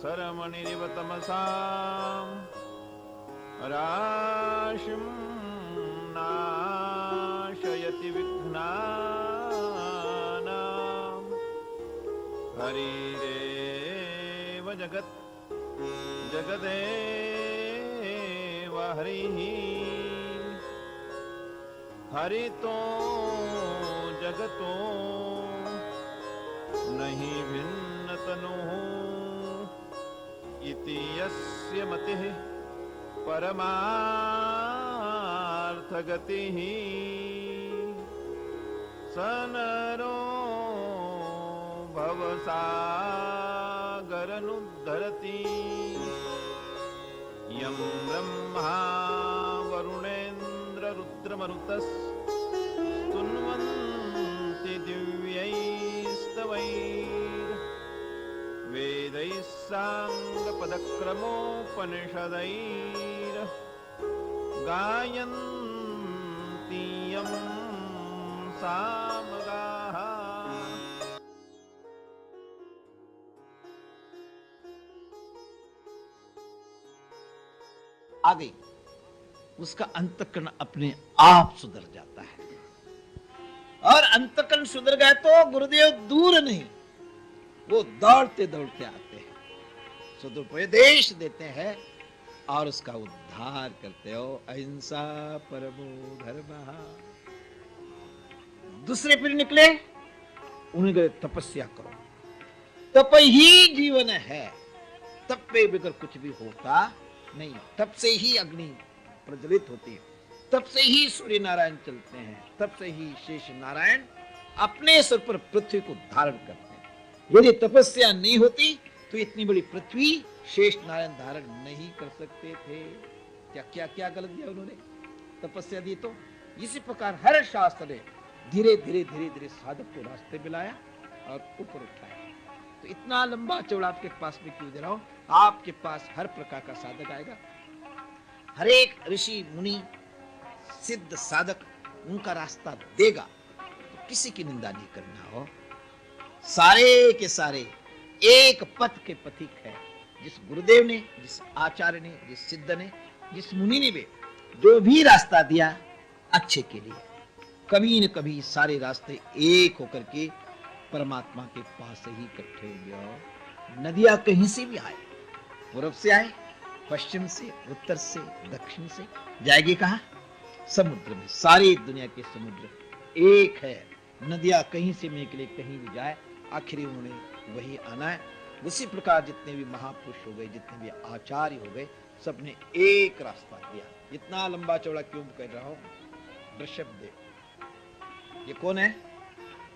सरमणिरिव तमसां राशिं नाशयति विघ्नानां हरिरेव जगदेव हरिः हरितो जगतो नहीं भिन्न तनुः इति यस्य मतिः परमार्थगतिः स नरो भवसागरनुद्धरति यं ब्रह्मा वरुणेन्द्र रुद्रमरुतस्तुन्वन्ति दिव्यैस्तवैर् वेदैः साङ्गपदक्रमोपनिषदैर् गायन्ति यं सामगाः। आ गई, उसका अंतःकरण अपने आप सुधर जाता है। और अंतःकरण सुधर गए तो गुरुदेव दूर नहीं, वो दौड़ते दौड़ते आते हैं, सदुपदेश देते हैं और उसका उद्धार करते हो। अहिंसा परमो धर्मः। दूसरे फिर निकले, उन्हें तपस्या करो, तप ही जीवन है, तप पे बगैर कुछ भी होता नहीं। तप से ही अग्नि प्रज्वलित होती है, तप से ही सूर्य नारायण चलते हैं, तप से ही शेष नारायण अपने सिर पर पृथ्वी को धारण करते हैं। यदि तपस्या नहीं होती तो इतनी बड़ी पृथ्वी शेष नारायण धारण नहीं कर सकते थे। क्या क्या क्या गलत दिया उन्होंने, तपस्या दी तो। इसी प्रकार हर शास्त्र ने धीरे धीरे धीरे धीरे साधक को रास्ते में लाया और ऊपर उठाया। तो इतना लंबा चौड़ा आपके पास में क्यों दे रहा हूं? आपके पास हर प्रकार का साधक आएगा, हर एक ऋषि मुनि सिद्ध साधक उनका रास्ता देगा। तो किसी की निंदा नहीं करना हो, सारे के सारे एक पथ के पथिक है। जिस गुरुदेव ने, जिस आचार्य ने, जिस सिद्ध ने, जिस मुनि ने भी जो भी रास्ता दिया अच्छे के लिए, कभी न कभी सारे रास्ते एक होकर के परमात्मा के पास ही इकट्ठे होंगे। नदियां कहीं से भी आए, पूर्व से आए, पश्चिम से, उत्तर से, दक्षिण से, जाएगी कहां? समुद्र में। सारी दुनिया के समुद्र एक है। नदियां कहीं से निकले कहीं भी जाए, आखिरी उन्होंने वही आना है। उसी प्रकार जितने भी महापुरुष हो गए, जितने भी आचार्य हो गए, सबने एक रास्ता दिया। इतना लंबा चौड़ा क्यों कर रहा हूं? ऋषभदेव, ये कौन है?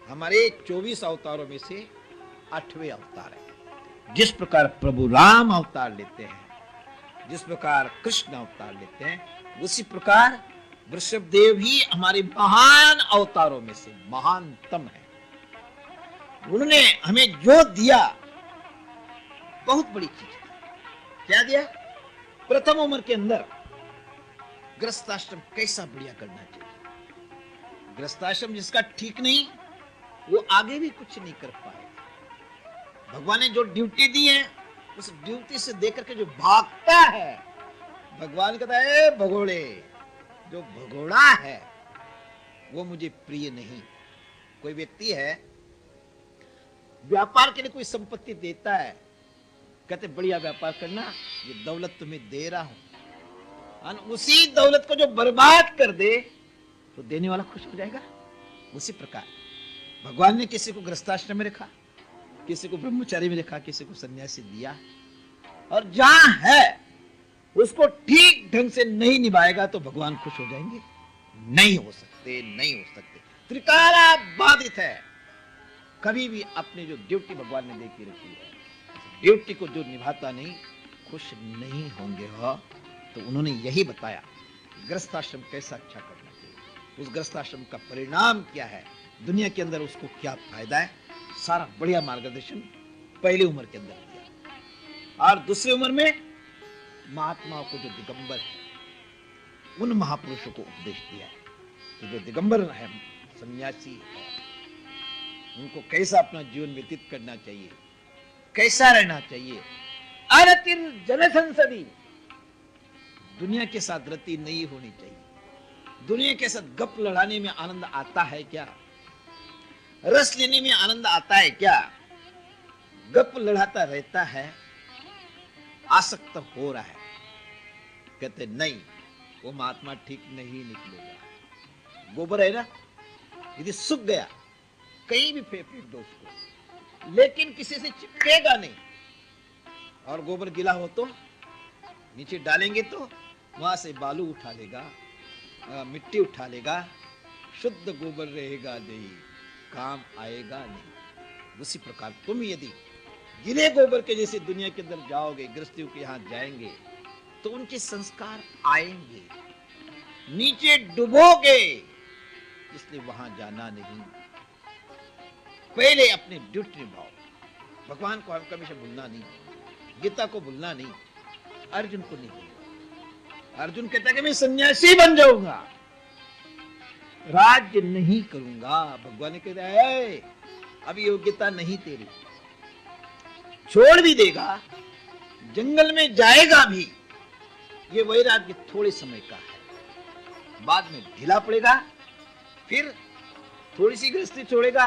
हमारे 24 अवतारों में से 8वें अवतार है। जिस प्रकार प्रभु राम अवतार लेते हैं, जिस प्रकार कृष्ण अवतार लेते हैं, उसी प्रकार वृषभदेव ही हमारे महान अवतारों में से महानतम है। उन्होंने हमें जो दिया बहुत बड़ी चीज है। क्या दिया? प्रथम उम्र के अंदर गृहस्थाश्रम कैसा बढ़िया करना चाहिए। गृहस्थाश्रम जिसका ठीक नहीं, वो आगे भी कुछ नहीं कर पाए। भगवान ने जो ड्यूटी दी है, उस ड्यूटी से देकर के जो भागता है, भगवान कहता है भगोड़े, जो भगोड़ा है वो मुझे प्रिय नहीं। कोई व्यक्ति है, व्यापार के लिए कोई संपत्ति देता है, कहते बढ़िया व्यापार करना, ये दौलत तुम्हें दे रहा हूं। उसी दौलत को जो बर्बाद कर दे तो देने वाला खुश हो जाएगा। उसी प्रकार भगवान ने किसी को गृहस्थाश्रम में रखा, किसी को ब्रह्मचारी में रखा, किसी को सन्यासी दिया, और जहां है उसको ठीक ढंग से नहीं निभाएगा तो भगवान खुश हो जाएंगे? नहीं हो सकते, नहीं हो सकते। त्रिकाला बाधित है। कभी भी अपनी जो ड्यूटी भगवान ने दे के रखी है, ड्यूटी को जो निभाता नहीं, खुश नहीं होंगे। हो तो उन्होंने यही बताया गृहस्थाश्रम कैसा अच्छा करना चाहिए, उस गृहस्थाश्रम का परिणाम क्या है, दुनिया के अंदर उसको क्या फायदा है, सारा बढ़िया मार्गदर्शन पहली उम्र के अंदर दिया। और दूसरी उम्र में महात्माओं को जो दिगंबर है, उन महापुरुषों को उपदेश दिया है कि जो दिगंबर है, सन्यासी है, उनको कैसा अपना जीवन व्यतीत करना चाहिए, कैसा रहना चाहिए, अरतिर जन संसदी, दुनिया के साथ रति नहीं होनी चाहिए। दुनिया के साथ गप लड़ाने में आनंद आता है क्या? रस लेने में आनंद आता है क्या? गप लड़ाता रहता है, आसक्त हो रहा है। कहते नहीं, वो महात्मा ठीक नहीं निकलेगा। गोबर है ना, यदि सूख गया कहीं भी फेंक दो उसको, लेकिन किसी से चिपकेगा नहीं। और गोबर गीला हो तो नीचे डालेंगे तो वहां से बालू उठा लेगा, मिट्टी उठा लेगा, शुद्ध गोबर रहेगा नहीं, काम आएगा नहीं। उसी प्रकार तुम यदि गिले गोबर के जैसे दुनिया के अंदर जाओगे, गृहस्थियों के यहां जाएंगे, तो उनके संस्कार आएंगे, नीचे डुबोगे। इसलिए वहां जाना नहीं, पहले अपनी ड्यूटी निभाओ। भगवान को हम कभी भूलना नहीं, गीता को भूलना नहीं, अर्जुन को नहीं भूलना। अर्जुन कहता है कि मैं सन्यासी बन जाऊंगा, राज्य नहीं करूंगा। भगवान ने कहता है अभी योग्यता नहीं तेरी, छोड़ भी देगा, जंगल में जाएगा भी, ये वैराग्य थोड़े समय का है, बाद में ढीला पड़ेगा। फिर थोड़ी सी गृहस्थी छोड़ेगा,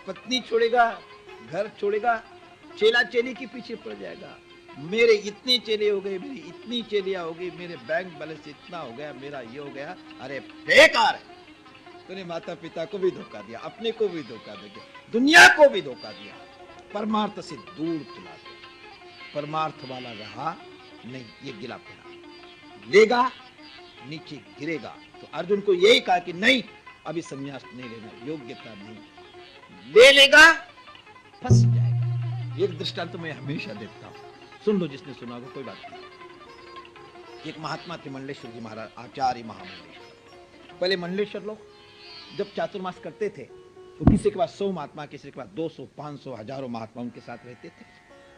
पत्नी छोड़ेगा, घर छोड़ेगा, चेला चेली के पीछे पड़ जाएगा। मेरे इतने चेले हो गए, मेरी इतनी चेलियां हो गई, मेरे बैंक बैलेंस इतना हो गया, मेरा ये हो गया। अरे बेकार है, तूने माता पिता को भी धोखा दिया, अपने को भी धोखा दिया, दुनिया को भी धोखा दिया, परमार्थ से दूर चला गया। परमार्थ वाला रहा नहीं, ये गिला पड़ा, लेगा नीचे गिरेगा। तो अर्जुन को यही कहा कि नहीं, अभी संन्यास नहीं लेना, योग्यता नहीं, ले लेगा फंस जाएगा। एक दृष्टांत तो मैं हमेशा देता हूं, सुन लो जिसने सुना होगा, कोई बात नहीं। एक महात्मा थे मंडलेश्वर जी महाराज, आचार्य महामंडलेश्वर। पहले मंडलेश्वर लोग जब चातुर्मास करते थे तो किसी के पास 100 महात्मा, किसी के पास 200, 500, हजारों महात्मा उनके साथ रहते थे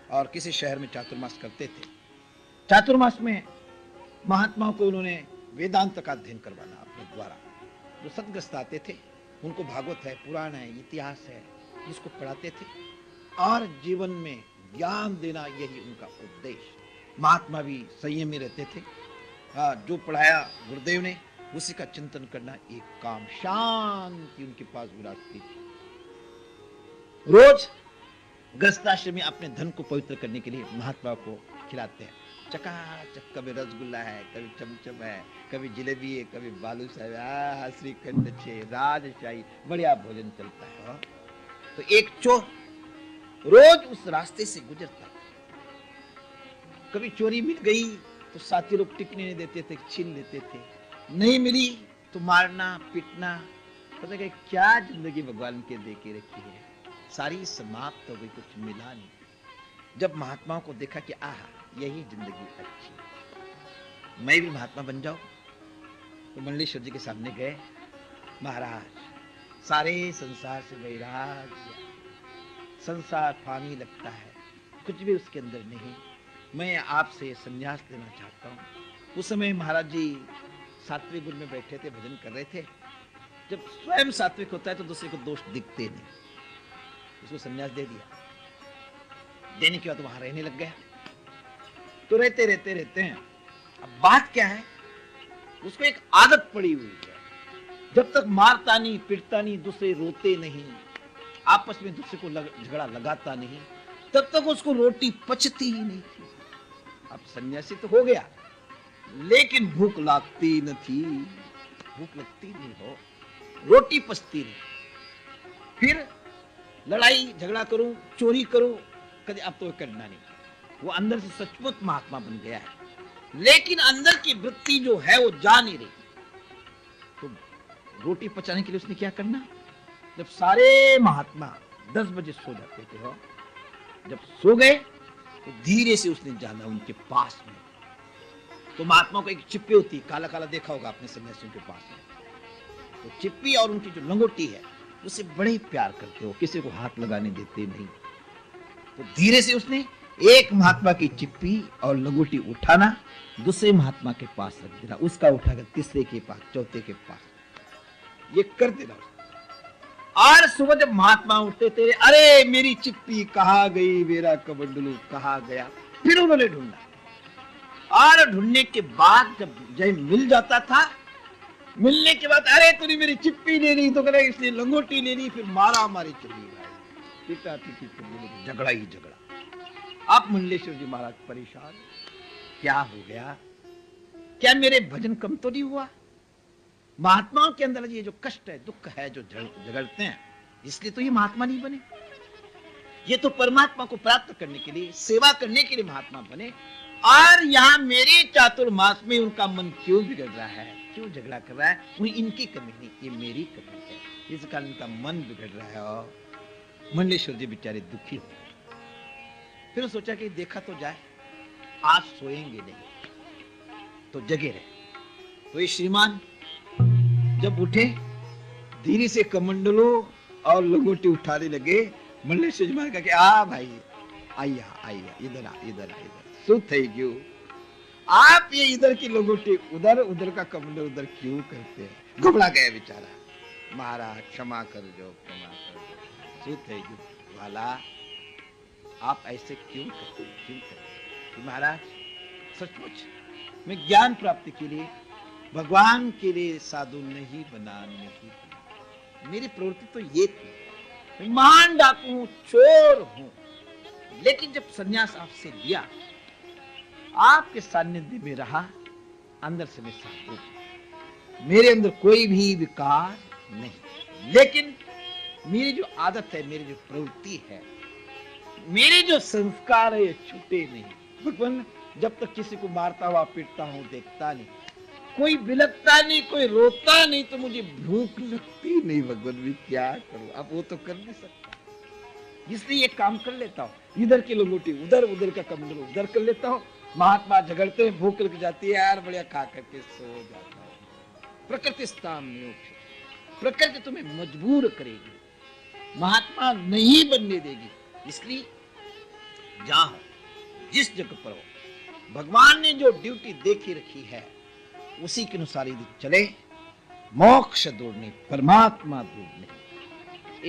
और किसी शहर में चातुर्मास करते थे। चातुर्मास में महात्माओं को उन्होंने वेदांत का अध्ययन करवाना अपने द्वारा। जो सदग्रस्त आते थे उनको भागवत है, पुराण है, इतिहास है, जिसको पढ़ाते थे और जीवन में ज्ञान देना, यही उनका उद्देश्य। महात्मा भी संयमी रहते थे, जो पढ़ाया गुरुदेव ने उसी का चिंतन करना एक काम, शांति उनके पास विराजती थी। रोज गृहस्थाश्रम में अपने धन को पवित्र करने के लिए महात्मा को खिलाते हैं, चकाचक, कभी रसगुल्ला है, कभी चमचम है, कभी जलेबी है, कभी बालूशाही, श्रीखंड छे, राजशाही, बढ़िया भोजन चलता है। तो एक चोर रोज उस रास्ते से गुजरता, कभी चोरी मिल गई तो साथी लोग टिकने नहीं देते थे, छीन लेते थे, नहीं मिली तो मारना पीटना। पता है क्या जिंदगी भगवान के दे के रखी है, सारी समाप्त हो गई, कुछ मिला नहीं। जब महात्माओं को देखा कि आहा, यही जिंदगी अच्छी, मैं भी महात्मा बन जाऊं, तो मंडलेश्वर जी के सामने गए। महाराज, सारे संसार से वैराग्य, संसार फानी लगता है, कुछ भी उसके अंदर नहीं, मैं आपसे संन्यास लेना चाहता हूं। उस समय महाराज जी सात्विक गुण में बैठे थे, भजन कर रहे थे। जब स्वयं सात्विक होता है तो दूसरे को दोष दिखते नहीं, उसको संन्यास दे दिया। देने के बाद वहां रहने लग गया। तो रहते हैं। अब बात क्या है, उसको एक आदत पड़ी हुई है, जब तक मारता नहीं, पीटता नहीं, दूसरे रोते नहीं, आपस में दूसरे को झगड़ा लगाता नहीं, तब तक उसको रोटी पचती ही नहीं थी। अब सन्यासी तो हो गया, लेकिन भूख लगती न थी, भूख लगती नहीं हो, रोटी पचती नहीं। फिर लड़ाई झगड़ा करूं, चोरी करूं, कभी अब तो करना नहीं। वो अंदर से सचमुच महात्मा बन गया है, लेकिन अंदर की वृत्ति जो है वो जा नहीं रही। तो रोटी पचाने के लिए उसने क्या करना, जब सारे महात्मा 10 बजे सो जाते थे, हो जब सो गए तो धीरे से उसने जाना उनके पास में। तो महात्मा को एक चिप्पी होती, काला काला देखा होगा अपने सन्यासियों के पास में, तो चिप्पी और उनकी जो लंगोटी है उसे बड़े प्यार करते हो, किसी को हाथ लगाने देते नहीं। तो धीरे से उसने एक महात्मा की चिप्पी और लंगोटी उठाना, दूसरे महात्मा के पास रख देना, उसका उठाकर तीसरे के पास, चौथे के पास, ये कर देना। और सुबह जब महात्मा उठते थे, अरे मेरी चिप्पी कहाँ गई, मेरा कमंडलू कहाँ गया, फिर उन्होंने ढूंढा और ढूंढने के बाद जब जय मिल जाता था, मिलने के बाद अरे तूने मेरी चिप्पी ले ली, तो करे इसलिए लंगोटी ले ली, फिर मारा मारी चली भाई, पिता पिटी झगड़ा ही झगड़ा। आप मंडलेश्वर जी महाराज परेशान, क्या हो गया, क्या मेरे भजन कम तो नहीं हुआ? महात्माओं के अंदर ये जो कष्ट है, दुख है, जो झगड़ते हैं, इसलिए तो ये महात्मा नहीं बने। ये तो परमात्मा को प्राप्त करने के लिए, सेवा करने के लिए महात्मा बने। और यहाँ मेरे चातुर्मास में उनका मन क्यों बिगड़ रहा है, क्यों झगड़ा कर रहा है? वो इनकी कमी नहीं, ये मेरी कमी है, इस कारण उनका मन बिगड़ रहा है। और मंडलेश्वर जी बेचारे दुखी हो गए। फिर सोचा कि देखा तो जाए, आज सोएंगे नहीं तो जगे रहे। तो ये श्रीमान जब उठे, धीरे से कमंडलों और लंगोटी उठाने लगे। मंडलेश्वर जी महाराज कहा, आ भाई आइया आइया, इधर आ इधर आ इधर, શું થઈ ગયું? आप ये इधर की लंगोटी उधर, उधर का कमंडल उधर क्यों करते हैं? घबरा गया बेचारा। महाराज क्षमा कर दो, क्षमा कर दो, શું થઈ ગયું? वाला आप ऐसे क्यों करते, क्यों करते? महाराज सचमुच मैं ज्ञान प्राप्ति के लिए, भगवान के लिए साधु नहीं बना, नहीं बना। मेरी प्रवृत्ति तो ये थी, मैं महान डाकू हूं, चोर हूं, लेकिन जब सन्यास आपसे लिया, आपके सानिध्य में रहा, अंदर से मैं साधु, मेरे अंदर कोई भी विकार नहीं, लेकिन मेरी जो आदत है, मेरी जो प्रवृत्ति है, मेरे जो संस्कार है, ये छूटे नहीं। भगवान जब तक किसी को मारता हुआ पीटता हूं देखता नहीं, कोई बिलकता नहीं, कोई रोता नहीं, तो मुझे भूख लगती नहीं। भगवान मैं क्या करूं? अब वो तो कर नहीं सकता, इसलिए ये काम कर लेता हूं, इधर की लंगोटी उधर, उधर का कमंडल उधर कर लेता हूं। महात्मा झगड़ते हैं, भूख लग जाती है यार, बढ़िया खा करके सो जाता हूं। प्रकृति स्थान में, प्रकृति तुम्हें मजबूर करेगी, महात्मा नहीं बनने देगी। इसलिए जहां जिस जगह पर हो, भगवान ने जो ड्यूटी देखी रखी है, उसी के अनुसार यदि चले, मोक्ष दूर नहीं, परमात्मा दूर नहीं,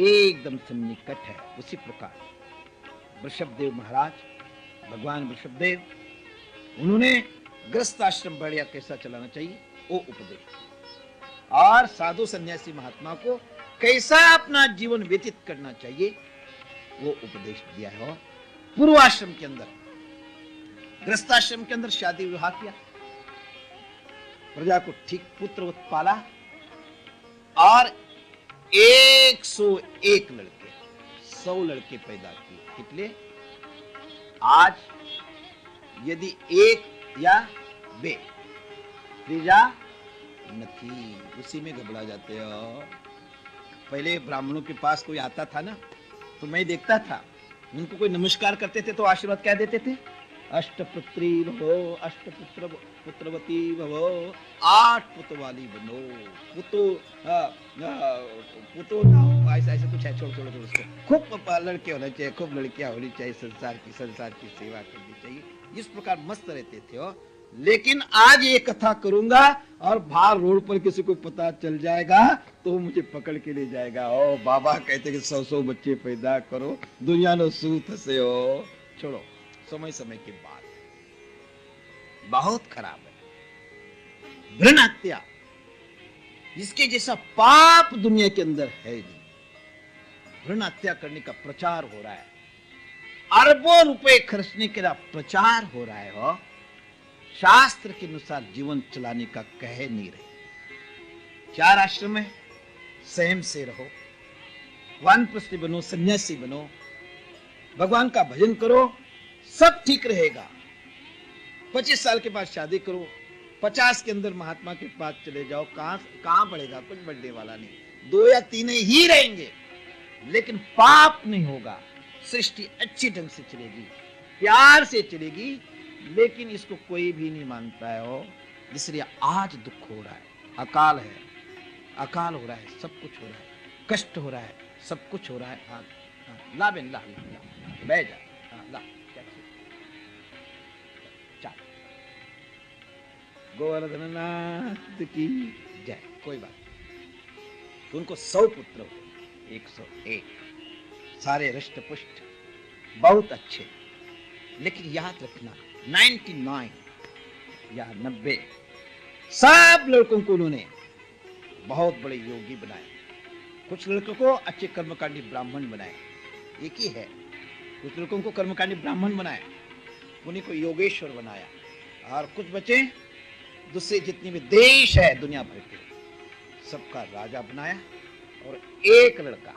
एकदम सन्निकट है। उसी प्रकार वृषभदेव महाराज, भगवान वृषभदेव, उन्होंने गृहस्थ आश्रम बढ़िया कैसा चलाना चाहिए वो उपदेश, और साधु सन्यासी महात्मा को कैसा अपना जीवन व्यतीत करना चाहिए वो उपदेश दिया है। पूर्वाश्रम के अंदर, गृहस्थाश्रम के अंदर शादी विवाह किया, प्रजा को ठीक पुत्रवत पाला, और 101 लड़के, 100 लड़के पैदा किए। कितने? आज यदि एक या बे त्रीजा नहीं, उसी में घबरा जाते हो। पहले ब्राह्मणों के पास कोई आता था ना, तो मैं देखता था, उनको कोई नमस्कार करते थे तो आशीर्वाद क्या देते थे? अष्टपुत्री भवो, अष्टपुत्र पुत्रवती भवो, 8 पुत्र वाली बनो, पुतो ना हो, ऐसा ऐसा कुछ है। छोड़ छोड़ उसको, खूब लड़के होने चाहिए, खूब लड़कियां होनी चाहिए, संसार की सेवा करनी चाहिए, इस प्रकार मस्त रहते थे हो। लेकिन आज ये कथा करूंगा और बाहर रोड पर किसी को पता चल जाएगा तो मुझे पकड़ के ले जाएगा। ओ बाबा कहते कि 100 बच्चे पैदा करो, दुनिया नो सूत से हो। छोड़ो, समय समय की बात है, बहुत खराब है। भ्रूण हत्या, इसके जैसा पाप दुनिया के अंदर है नहीं। भ्रूण हत्या करने का प्रचार हो रहा है, अरबों रुपए खर्चने के लिए प्रचार हो रहा है। हो शास्त्र के अनुसार जीवन चलाने का कह नहीं रहे। 4 आश्रम है, संयम से रहो, वानप्रस्थी बनो, सन्यासी बनो, भगवान का भजन करो, सब ठीक रहेगा। 25 साल के बाद शादी करो, 50 के अंदर महात्मा के पास चले जाओ, कहां बढ़ेगा? कुछ बढ़ने वाला नहीं, 2 या 3 ही रहेंगे, लेकिन पाप नहीं होगा। सृष्टि अच्छी ढंग से चलेगी, प्यार से चलेगी, लेकिन इसको कोई भी नहीं मानता है। हो इसलिए आज दुख हो रहा है, अकाल है, अकाल हो रहा है, सब कुछ हो रहा है, कष्ट हो रहा है, सब कुछ हो रहा है। हाँ, ला बेन ला, बैठ जा, हाँ, ला चल। गोवर्धननाथ की जय। कोई बात नहीं। तो उनको 100 पुत्र हो, 101, सारे हृष्ट पुष्ट, बहुत अच्छे, लेकिन याद रखना 99 या 90 सब लड़कों को उन्होंने बहुत बड़े योगी बनाए, कुछ लड़कों को अच्छे कर्मकांडी ब्राह्मण बनाए, एक ही है। कुछ लड़कों को कर्मकांडी ब्राह्मण बनाया, उन्हीं को योगेश्वर बनाया, और कुछ बचे दूसरे जितने भी देश है दुनिया भर के सबका राजा बनाया। और एक लड़का,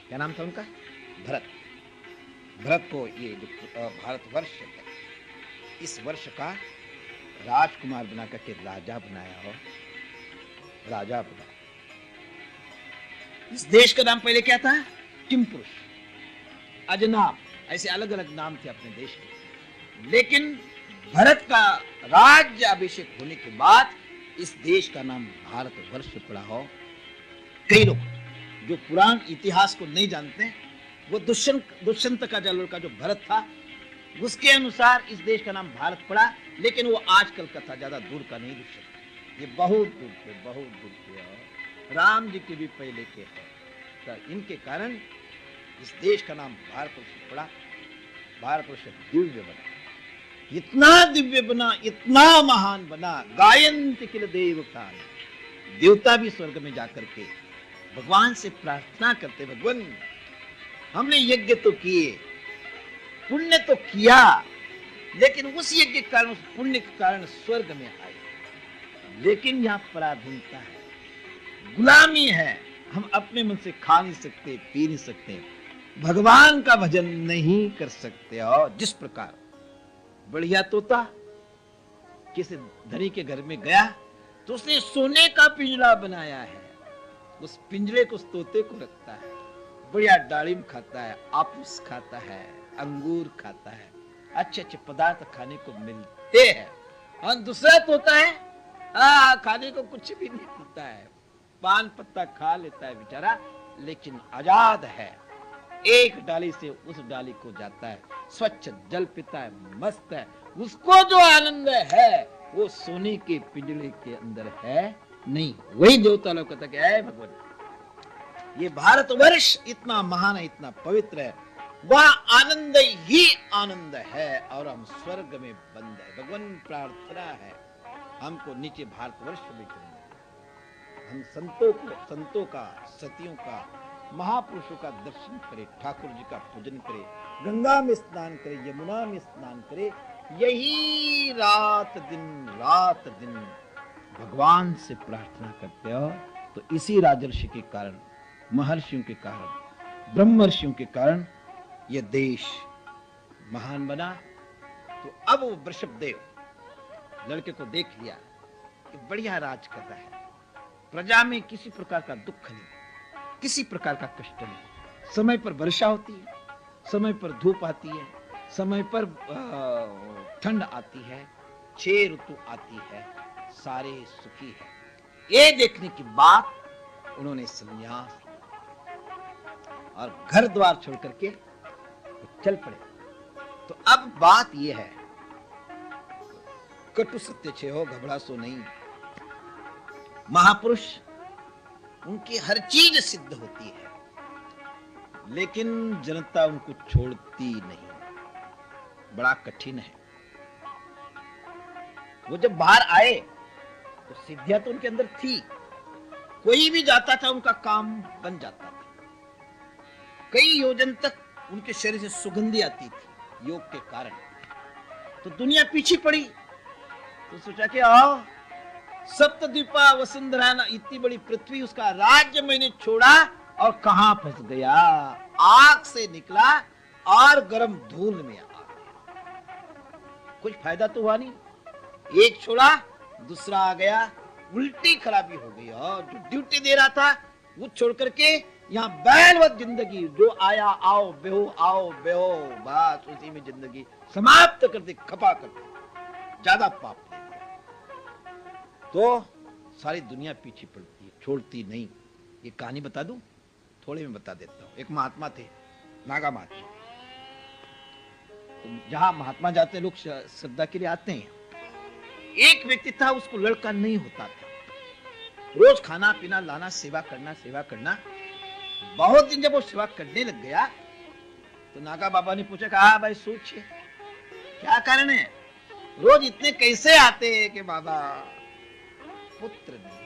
क्या नाम था उनका? भरत। भरत को ये जो भारतवर्ष है, इस वर्ष का राजकुमार बना करके राजा बनाया, हो राजा बनाया। इस देश का नाम पहले क्या था? किमपुरुष, अजनाब, ऐसे अलग अलग नाम थे अपने देश के। लेकिन भरत का राज्य अभिषेक होने के बाद इस देश का नाम भारतवर्ष पड़ा। हो कई लोग जो पुरान इतिहास को नहीं जानते, वो दुष्यंत का जो लड़का जो भरत था उसके अनुसार इस देश का नाम भारत पड़ा, लेकिन वो आजकल का था, ज्यादा दूर का नहीं। दुष्यंत ये बहुत दूर के, बहुत दूर के, राम जी के भी पहले के है। तो इनके कारण इस देश का नाम भारतवर्ष पड़ा। भारतवर्ष दिव्य बना, इतना दिव्य बना, इतना महान बना, गायन्ति किल देवता, देवता भी स्वर्ग में जाकर के भगवान से प्रार्थना करते, भगवान हमने यज्ञ तो किए, पुण्य तो किया, लेकिन उस यज्ञ के कारण, उस पुण्य के कारण स्वर्ग में आए, लेकिन यहाँ पराधीनता है, गुलामी है, हम अपने मन से खा नहीं सकते, पी नहीं सकते, भगवान का भजन नहीं कर सकते। और जिस प्रकार बढ़िया तोता किसी धनी के घर में गया तो उसने सोने का पिंजरा बनाया है, उस पिंजरे को उस तोते को रखता है, बढ़िया डालिम खाता है, आपूस खाता है, अंगूर खाता है, अच्छे अच्छे पदार्थ खाने को मिलते हैं। और दूसरा तोता है खाने को कुछ भी नहीं मिलता है, पान पत्ता खा लेता है बेचारा, लेकिन आजाद है, एक डाली से उस डाली को जाता है, स्वच्छ जल पीता है, मस्त है, उसको जो आनंद है वो सोने के पिंजरे के अंदर है नहीं। वही देवता लोग कहता है भगवान ये भारतवर्ष इतना महान है, इतना पवित्र है, वह आनंद ही आनंद है, और हम स्वर्ग में बंद है। भगवान प्रार्थना है हमको नीचे भारतवर्ष में चलना, हम संतों का, सतियों का, महापुरुषों का दर्शन करे, ठाकुर जी का पूजन करे, गंगा में स्नान करे, यमुना में स्नान करे, यही रात दिन भगवान से प्रार्थना करते हो। तो इसी राजर्षि के कारण, महर्षियों के कारण, ब्रह्मर्षियों के कारण यह देश महान बना। तो अब वो वृषभदेव लड़के को देख लिया कि बढ़िया राज कर रहा है, प्रजा में किसी प्रकार का दुख नहीं, किसी प्रकार का कष्ट नहीं, समय पर वर्षा होती है, समय पर धूप आती है, समय पर ठंड आती है, 6 ऋतु आती है, सारे सुखी है। ये देखने के बाद उन्होंने संन्यास और घर द्वार छोड़ करके चल पड़े। तो अब बात यह है, कटु सत्य छे हो, घबरा सो नहीं। महापुरुष उनकी हर चीज सिद्ध होती है, लेकिन जनता उनको छोड़ती नहीं, बड़ा कठिन है। वो जब बाहर आए तो सिद्धियां तो उनके अंदर थी, कोई भी जाता था उनका काम बन जाता था, कई योजन तक उनके शरीर से सुगंधी आती थी योग के कारण। तो दुनिया पीछे पड़ी, तो सोचा कि आओ सप्तद्वीपा वसुंधरा, इतनी बड़ी पृथ्वी, उसका राज्य मैंने छोड़ा और कहां फंस गया, आग से निकला और गर्म धूल में आ गया। कुछ फायदा तो हुआ नहीं, एक छोड़ा दूसरा आ गया, उल्टी खराबी हो गई। और जो ड्यूटी दे रहा था वो छोड़ करके यहाँ बैलवत जिंदगी, जो आया आओ बेहो, बस उसी में जिंदगी समाप्त कर दी, खपा कर दी, ज्यादा पाप। तो सारी दुनिया पीछे पड़ती है, छोड़ती नहीं। ये कहानी बता दूं, थोड़े में बता देता हूं। एक महात्मा थे, नागा महात्मा। तो जहां महात्मा जाते लोग श्रद्धा के लिए आते हैं। एक व्यक्ति था, उसको लड़का नहीं होता था, रोज खाना पीना लाना, सेवा करना। बहुत दिन जब वो सेवा करने लग गया तो नागा बाबा ने पूछा कि हाँ भाई सोचिए, क्या कारण है? रोज इतने कैसे आते हैं कि बाबा पुत्र नहीं।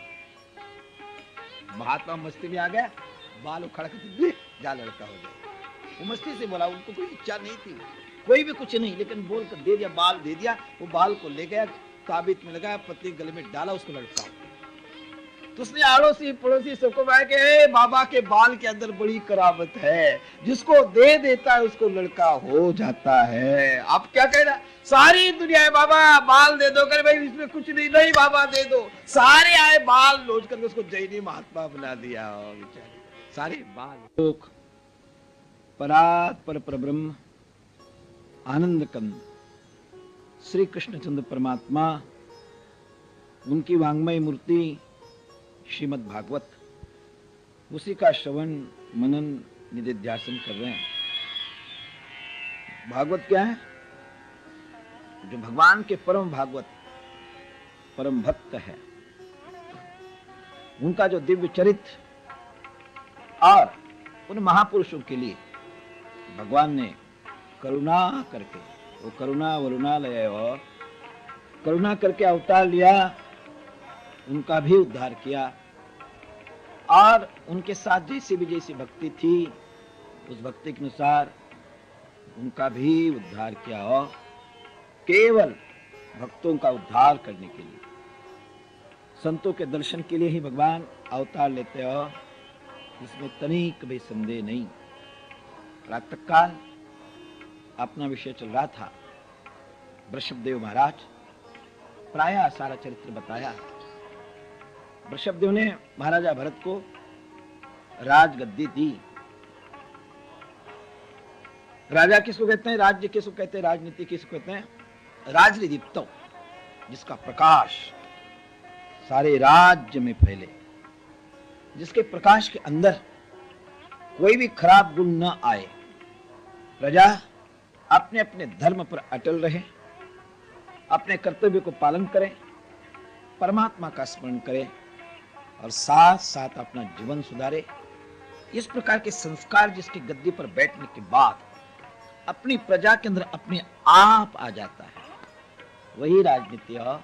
महात्मा मस्ती में आ गया, बाल उखाड़ के दे, जा लड़का हो जाए। वो मस्ती से बोला, उनको कोई इच्छा नहीं थी, कोई भी कुछ नहीं, लेकिन बोल कर दे दिया, बाल दे दिया। वो बाल को ले गया, ताबीत में लगाया, पत्नी गले में डाला, उसको लड़का। तो उसने आड़ोसी पड़ोसी सबको बताया कि ए, बाबा के बाल के अंदर बड़ी करावत है, जिसको दे देता है उसको लड़का हो जाता है। आप क्या कह रहा? सारी दुनिया है बाबा बाल दे दो, कर भाई इसमें कुछ नहीं, नहीं बाबा दे दो। सारे आए बाल लोच करके उसको जैनी महात्मा बना दिया। बेचारे सारे बाल। परात पर ब्रह्म आनंद कंद श्री कृष्णचंद्र परमात्मा, उनकी वांग्मय मूर्ति श्रीमद् भागवत, उसी का श्रवण मनन निधिध्यासन कर रहे हैं। भागवत क्या है? जो भगवान के परम भागवत, परम भक्त है, उनका जो दिव्य चरित्र और उन महापुरुषों के लिए भगवान ने करुणा करके, वो करुणा वरुणालय और करुणा करके अवतार लिया, उनका भी उद्धार किया। और उनके साथ जैसी भी जैसी भक्ति थी, उस भक्ति के अनुसार उनका भी उद्धार किया। और केवल भक्तों का उद्धार करने के लिए, संतों के दर्शन के लिए ही भगवान अवतार लेते हो, इसमें तनिक भी संदेह नहीं। प्रातःकाल अपना विषय चल रहा था, वृषभदेव महाराज, प्रायः सारा चरित्र बताया। वृषभदेव ने महाराजा भरत को राजगद्दी दी। राजा किसको कहते हैं? राज्य किसको कहते हैं? राजनीति किसको कहते हैं? राजदीप्तो, जिसका प्रकाश सारे राज्य में फैले, जिसके प्रकाश के अंदर कोई भी खराब गुण न आए, प्रजा अपने अपने धर्म पर अटल रहे, अपने कर्तव्य को पालन करे, परमात्मा का स्मरण करे और साथ साथ अपना जीवन सुधारे। इस प्रकार के संस्कार जिसकी गद्दी पर बैठने के बाद अपनी प्रजा के अंदर अपने आप आ जाता है, वही राजनीति और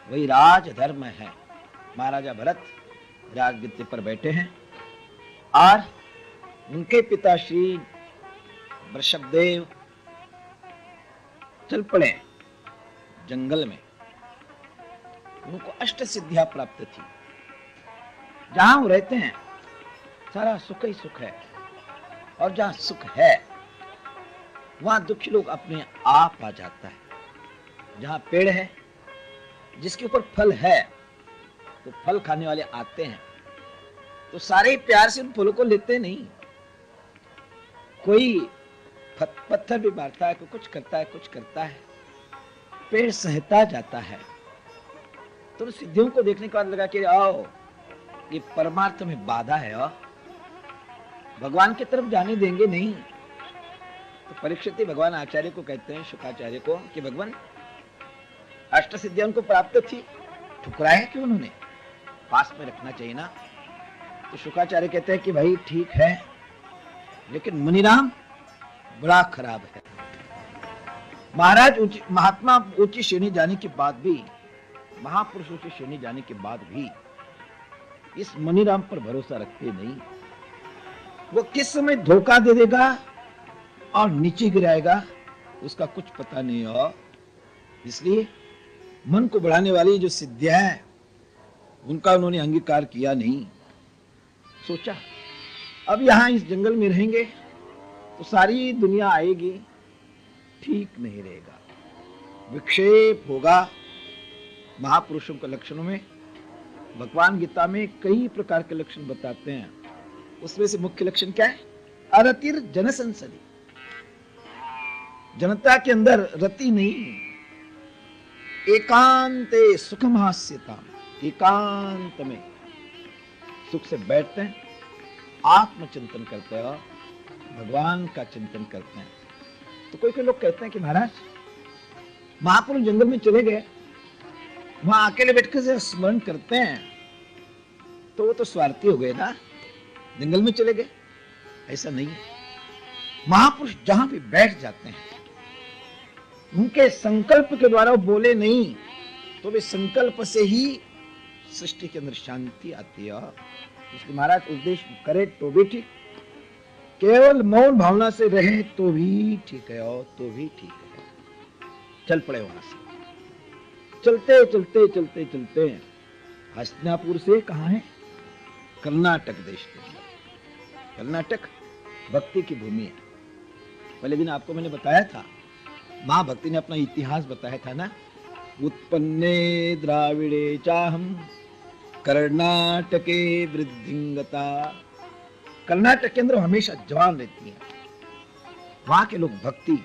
वही राजधर्म है। महाराजा भरत राजगद्दी पर बैठे हैं और उनके पिता श्री वृषभदेव चल पड़े जंगल में। उनको अष्ट सिद्धियां प्राप्त थी। जहां वो रहते हैं सारा सुख ही सुख है, और जहां सुख है वहां दुखी लोग अपने आप आ जाता है। जहां पेड़ है जिसके ऊपर फल है, तो फल खाने वाले आते हैं, तो सारे प्यार से उन फलों को लेते नहीं। कोई पत्थर भी मारता है, कोई कुछ करता है, कुछ करता है, पेड़ सहता जाता है। तो सिद्धियों को देखने के बाद लगा कि आओ, ये परमार्थ में बाधा है और भगवान की तरफ जाने देंगे नहीं। तो परीक्षित भगवान आचार्य को कहते हैं, शुकाचार्य को, कि भगवान अष्ट सिद्धियां उनको प्राप्त थी, ठुकराया क्यों उन्होंने? पास में रखना चाहिए ना। तो शुकाचार्य कहते हैं कि भाई ठीक है, लेकिन मुनिराम बड़ा खराब है। महाराज महात्मा ऊंची श्रेणी जाने के बाद भी, महापुरुषों की श्रेणी जाने के बाद भी इस मुनिराम पर भरोसा रखते नहीं। वो किस समय धोखा दे देगा और नीचे गिराएगा, उसका कुछ पता नहीं हो। इसलिए मन को बढ़ाने वाली जो सिद्धियां है उनका उन्होंने अंगीकार किया नहीं। सोचा अब यहां इस जंगल में रहेंगे तो सारी दुनिया आएगी, ठीक नहीं रहेगा, विक्षेप होगा। महापुरुषों के लक्षणों में भगवान गीता में कई प्रकार के लक्षण बताते हैं। उसमें से मुख्य लक्षण क्या है? अरतिर जनसंसदि, जनता के अंदर रति नहीं। एकांते सुखमास्यता, एकांत में सुख से बैठते हैं, आत्मचिंतन करते हैं और भगवान का चिंतन करते हैं। तो कोई कोई लोग कहते हैं कि महाराज महापुरुष जंगल में चले गए, वहां अकेले बैठकर से स्मरण करते हैं, तो वो तो स्वार्थी हो गए ना, जंगल में चले गए। ऐसा नहीं है। महापुरुष जहां भी बैठ जाते हैं उनके संकल्प के द्वारा वो बोले नहीं, तो वे संकल्प से ही सृष्टि के अंदर शांति आती है। इसलिए महाराज उपदेश करे तो भी ठीक, केवल मौन भावना से रहे तो भी ठीक है, और तो भी ठीक है। चल पड़े वहां से, चलते चलते चलते चलते हस्तिनापुर से कहाँ है, कर्नाटक देश के अंदर। कर्नाटक भक्ति की भूमि है। पहले दिन आपको मैंने बताया था, मां भक्ति ने अपना इतिहास बताया था ना, उत्पन्ने द्राविड़े चाहम कर्नाटके वृद्धिंगता। कर्नाटक के अंदर हमेशा जवान रहती है। वहां के लोग भक्ति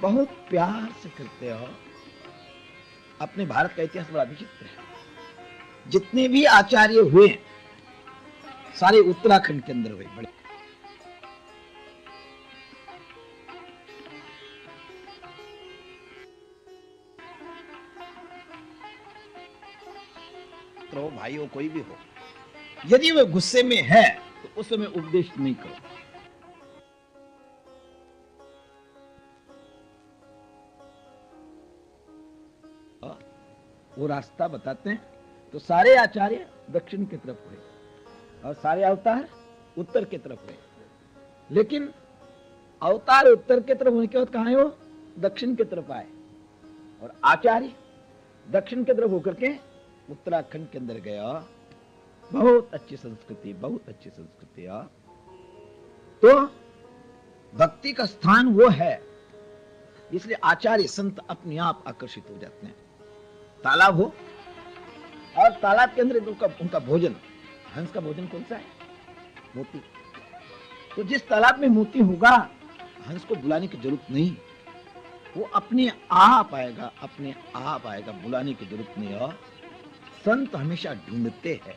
बहुत प्यार से करते हो। अपने भारत का इतिहास बड़ा विचित्र है। जितने भी आचार्य हुए सारे उत्तराखंड के अंदर हुए। बड़े तो भाई हो, कोई भी हो, यदि वह गुस्से में है तो उस समय उपदेश नहीं करो। वो रास्ता बताते हैं तो सारे आचार्य दक्षिण की तरफ हुए और सारे अवतार उत्तर की तरफ हुए। लेकिन अवतार उत्तर की तरफ होने के बाद कहां है, वो दक्षिण की तरफ आए और आचार्य दक्षिण की तरफ होकर के उत्तराखंड के अंदर गया। बहुत अच्छी संस्कृति, बहुत अच्छी संस्कृति है। तो भक्ति का स्थान वो है, इसलिए आचार्य संत अपने आप आकर्षित हो जाते हैं। तालाब हो और तालाब के अंदर उनका भोजन, हंस का भोजन कौन सा है, मोती। तो जिस तालाब में मोती होगा, हंस को बुलाने की जरूरत नहीं, वो अपने आप आएगा, अपने आप आएगा, बुलाने की जरूरत नहीं है। संत हमेशा ढूंढते हैं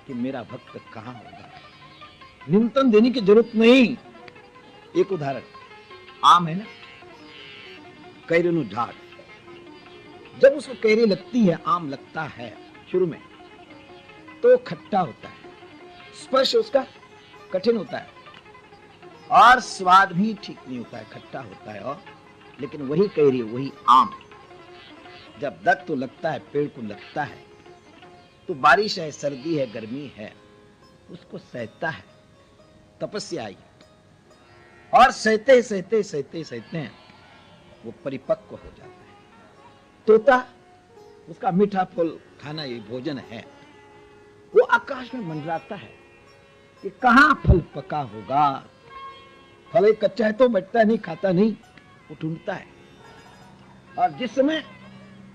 कि मेरा भक्त कहां होगा, निमंत्रण देने की जरूरत नहीं। एक उदाहरण, आम है ना, कैरेनु झाड़, जब उसको कैरी लगती है, आम लगता है शुरू में, तो खट्टा होता है, स्पर्श उसका कठिन होता है और स्वाद भी ठीक नहीं होता है, खट्टा होता है। और लेकिन वही कैरी, वही आम जब दत्त तो लगता है, पेड़ को लगता है, तो बारिश है, सर्दी है, गर्मी है, उसको सहता है, तपस्या आई, और सहते सहते सहते सहते वो परिपक्व हो जाता है। तोता, उसका मीठा फल खाना ये भोजन है। वो आकाश में मंडराता है कि कहां फल पका होगा। फल एक कच्चा है तो बैठता नहीं, खाता नहीं, वो ढूंढता है। और जिस समय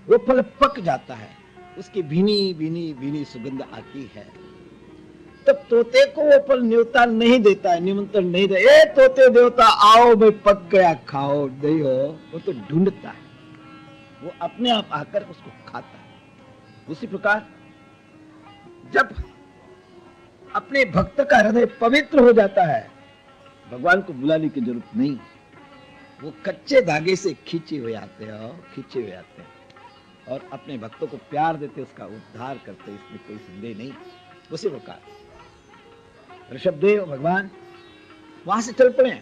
वो फल पक जाता है, उसकी भीनी भीनी भीनी सुगंध आती है, तब तोते को वो फल न्योता नहीं देता है, निमंत्रण नहीं दे, ए तोते देवता आओ, मैं पक गया, खाओ, नहीं हो। वो तो ढूंढता है, वो अपने आप आकर उसको खाता है। उसी प्रकार जब अपने भक्त का हृदय पवित्र हो जाता है, भगवान को बुलाने की जरूरत नहीं, वो कच्चे धागे से खींचे हुए आते हैं, खींचे हुए आते हैं और अपने भक्तों को प्यार देते, उसका उद्धार करते, इसमें कोई संदेह नहीं। उसी प्रकार ऋषभदेव भगवान वहां से चल पड़े।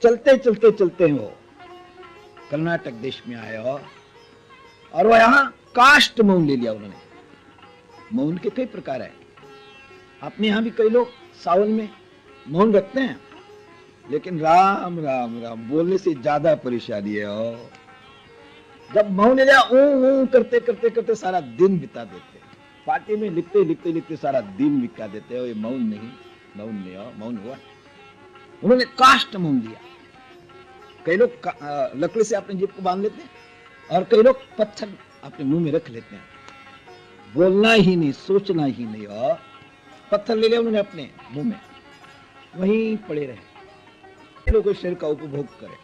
चलते चलते चलते हो कर्नाटक देश में आए और वो यहाँ काष्ठ मौन ले लिया उन्होंने। मौन के कई प्रकार है, अपने यहाँ भी कई लोग सावन में मौन रखते हैं, लेकिन राम राम राम बोलने से ज्यादा परेशानी है। जब मौन ले लिया, ऊ करते करते करते सारा दिन बिता देते, पार्टी में लिखते लिखते लिखते सारा दिन बिता देते हो। ये मौन नहीं, मौन नहीं हो, मौन हुआ। उन्होंने काष्ठ मौन लिया। कई लोग लकड़ी से अपने जीभ को बांध लेते हैं और कई लोग पत्थर अपने मुंह में रख लेते हैं, बोलना ही नहीं, सोचना ही नहीं। और पत्थर ले लिया उन्होंने अपने मुंह में, वहीं पड़े रहे। लोग शरीर का उपभोग करें,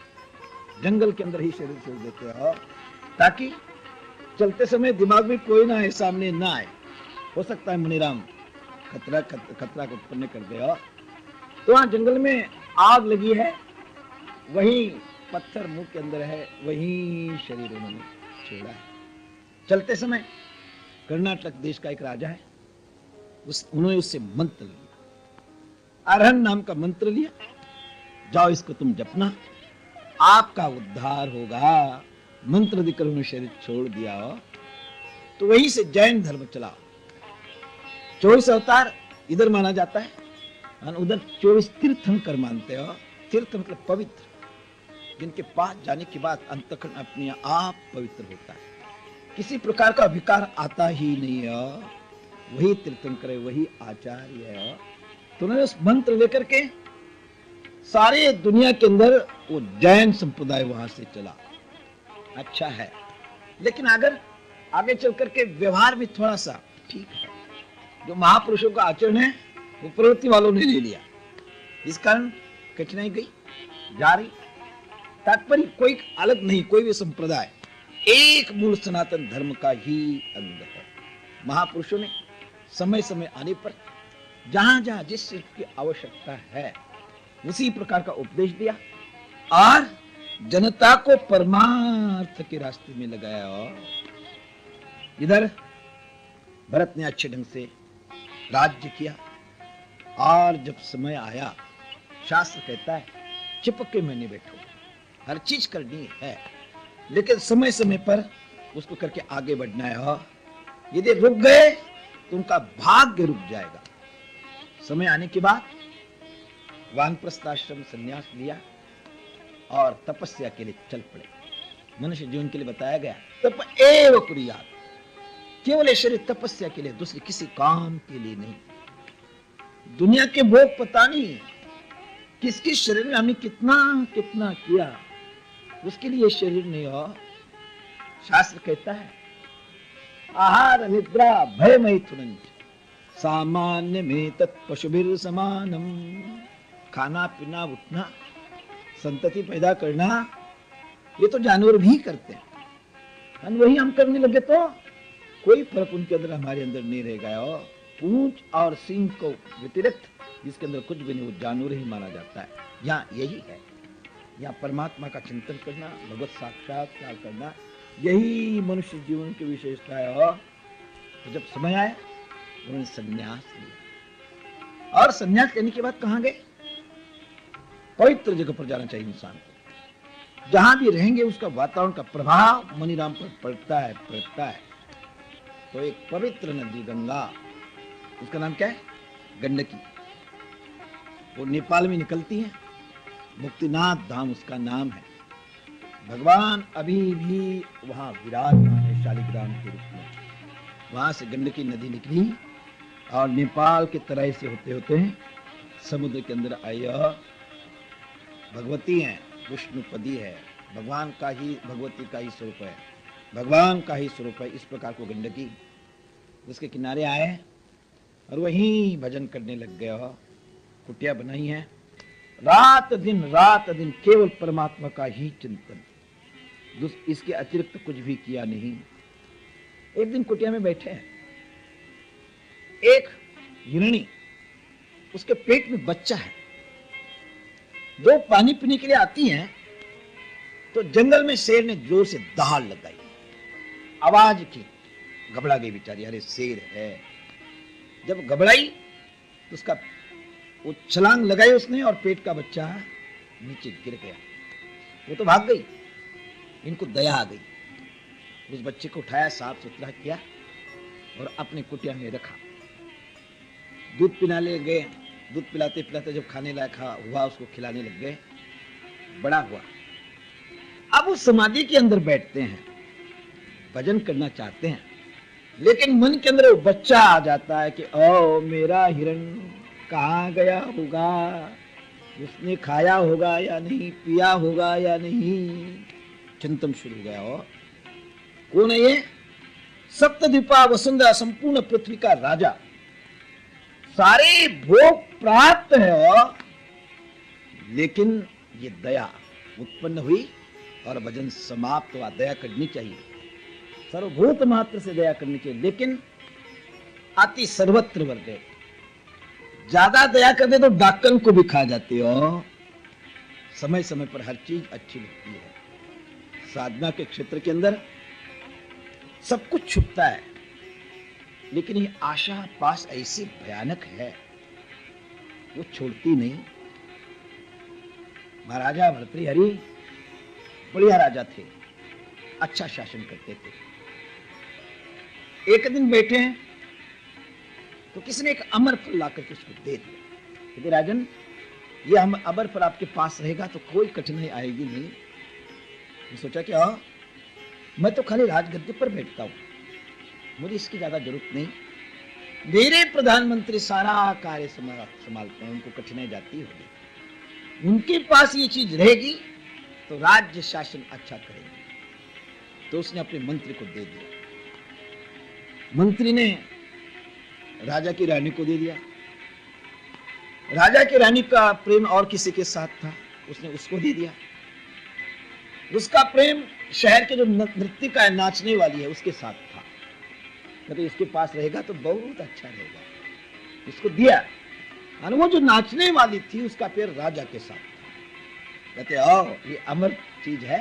जंगल के अंदर ही शरीर छोड़ देते हैं, ताकि चलते समय दिमाग में कोई ना है, सामने ना आए। हो सकता है मुनिराम खतरा को उत्पन्न कर दे। तो वहां जंगल में आग लगी है, वही पत्थर मुंह के अंदर है, वही शरीर उन्होंने छोड़ा है। चलते समय कर्नाटक देश का एक राजा है, उन्होंने उससे मंत्र लिया, अरहन नाम का मंत्र लिया, जाओ इसको तुम जपना आपका उद्धार होगा, मंत्र देकर उन्होंने शरीर छोड़ दिया हो, तो वहीं से जैन धर्म चला। 24 अवतार इधर माना जाता है और उधर 24 तीर्थंकर मानते हो। तीर्थ मतलब पवित्र, जिनके पास जाने के बाद अंतःकरण अपने आप पवित्र होता है, किसी प्रकार का विकार आता ही नहीं है। वही तीर्थंकर है, वही आचार्य है। तो उन्होंने उस मंत्र लेकर के सारे दुनिया के अंदर वो जैन संप्रदाय वहां से चला। अच्छा है, लेकिन अगर आगे चल करके व्यवहार भी थोड़ा सा ठीक है, जो महापुरुषों का आचरण है वो प्रवृत्ति वालों ने ले लिया, इस कारण कठिनाई गई जा रही। तात्पर्य कोई अलग नहीं, कोई भी संप्रदाय एक मूल सनातन धर्म का ही अंग है। महापुरुषों ने समय समय आने पर जहां जहां जिस चीज की आवश्यकता है उसी प्रकार का उपदेश दिया और जनता को परमार्थ के रास्ते में लगाया। और इधर भरत ने अच्छे ढंग से राज्य किया और जब समय आया, शास्त्र कहता है चिपक के में नहीं बैठो, हर चीज करनी है, लेकिन समय समय पर उसको करके आगे बढ़ना है। यदि रुक गए तो उनका भाग्य रुक जाएगा। समय आने के बाद वानप्रस्थाश्रम संन्यास लिया और तपस्या के लिए चल पड़े। मनुष्य जीवन के लिए बताया गया तप एव कुर्यात्, केवल शरीर तपस्या के लिए, दूसरे किसी काम के लिए नहीं। दुनिया के भोग पता नहीं किसके शरीर में हमने कितना कितना किया, उसके लिए शरीर नहीं हो। शास्त्र कहता है आहार निद्रा भय मैथुन सामान्य में तत्पशुभिर समानम। खाना पीना उठना संतति पैदा करना ये तो जानवर भी करते हैं, और वही हम करने लगे तो कोई फर्क उनके अंदर हमारे अंदर नहीं रहेगा। और पूंछ और सींग को व्यतिरिक्त जिसके अंदर कुछ भी नहीं, वो जानवर ही माना जाता है। यहाँ यही है, यहाँ परमात्मा का चिंतन करना, भगवत साक्षात्कार करना, यही मनुष्य जीवन की विशेषता है। और तो जब समय आया उन्होंने संन्यास लिया, और संन्यास लेने के बाद कहां गए? पवित्र जगह पर जाना चाहिए इंसान को, जहां भी रहेंगे उसका वातावरण का प्रभाव मनीराम पर पड़ता है। तो एक पवित्र नदी गंगा, उसका नाम क्या है? गंडकी। वो नेपाल में निकलती है, मुक्तिनाथ धाम उसका नाम है। भगवान अभी भी वहां विराजमान है शालिग्राम के रूप में। वहां से गंडकी नदी निकली और नेपाल के तराई से होते होते समुद्र के अंदर आई। भगवती है, विष्णुपदी है, भगवान का ही, भगवती का ही स्वरूप है, भगवान का ही स्वरूप है। इस प्रकार को गंडकी उसके किनारे आए और वहीं भजन करने लग गए। कुटिया बनाई है, रात दिन केवल परमात्मा का ही चिंतन, इसके अतिरिक्त कुछ भी किया नहीं। एक दिन कुटिया में बैठे हैं, एक हिरणी, उसके पेट में बच्चा है, दो पानी पीने के लिए आती हैं, तो जंगल में शेर ने जोर से दहाड़ लगाई, आवाज की, घबरा गई बेचारी, अरे शेर है। जब घबराई तो उसका वो छलांग लगाई उसने और पेट का बच्चा नीचे गिर गया। वो तो भाग गई, इनको दया आ गई, उस बच्चे को उठाया, साफ सुथरा किया और अपने कुटिया में रखा। दूध पिलाने गए, दूध पिलाते पिलाते जब खाने लायक हुआ उसको खिलाने लग गए, बड़ा हुआ। अब उस समाधि के अंदर बैठते हैं, भजन करना चाहते हैं, लेकिन मन के अंदर वो बच्चा आ जाता है कि ओ मेरा हिरण कहाँ गया होगा, उसने खाया होगा या नहीं, पिया होगा या नहीं, चिंतन शुरू हो गया। हो कौन है ये? सप्तद्वीपा वसुंधरा, संपूर्ण पृथ्वी का राजा, सारे भोग प्राप्त है, लेकिन ये दया उत्पन्न हुई और भजन समाप्त हुआ। दया करनी चाहिए, सर्वभूत मात्र से दया करनी चाहिए, लेकिन अति सर्वत्र वर्गे। ज्यादा दया कर दे तो डाकन को भी खा जाते हो। समय समय पर हर चीज अच्छी लगती है। साधना के क्षेत्र के अंदर सब कुछ छुपता है, लेकिन ये आशा पास ऐसी भयानक है, वो छोड़ती नहीं। महाराजा भर्तृहरि बढ़िया राजा थे, अच्छा शासन करते थे। एक दिन बैठे हैं तो किसी ने एक अमर फल ला करके उसको दे दिया। कहते राजन, ये हम अमर फल आपके पास रहेगा तो कोई कठिनाई आएगी नहीं। मैं सोचा कि हाँ, मैं तो खाली राजगद्दी पर बैठता हूं, मुझे इसकी ज्यादा जरूरत नहीं। मेरे प्रधानमंत्री सारा कार्य संभालते हैं, उनको कठिनाई जाती होगी, उनके पास ये चीज रहेगी तो राज्य शासन अच्छा करेंगे। तो उसने अपने मंत्री को दे दिया। मंत्री ने राजा की रानी को दे दिया। राजा की रानी का प्रेम और किसी के साथ था, उसने उसको दे दिया। उसका प्रेम शहर के जो नृत्यिका है, नाचने वाली है, उसके साथ था। कहते इसके पास रहेगा तो बहुत अच्छा रहेगा, इसको दिया। और वो जो नाचने वाली थी उसका प्यार राजा के साथ था। कहते आओ, ये अमर चीज है,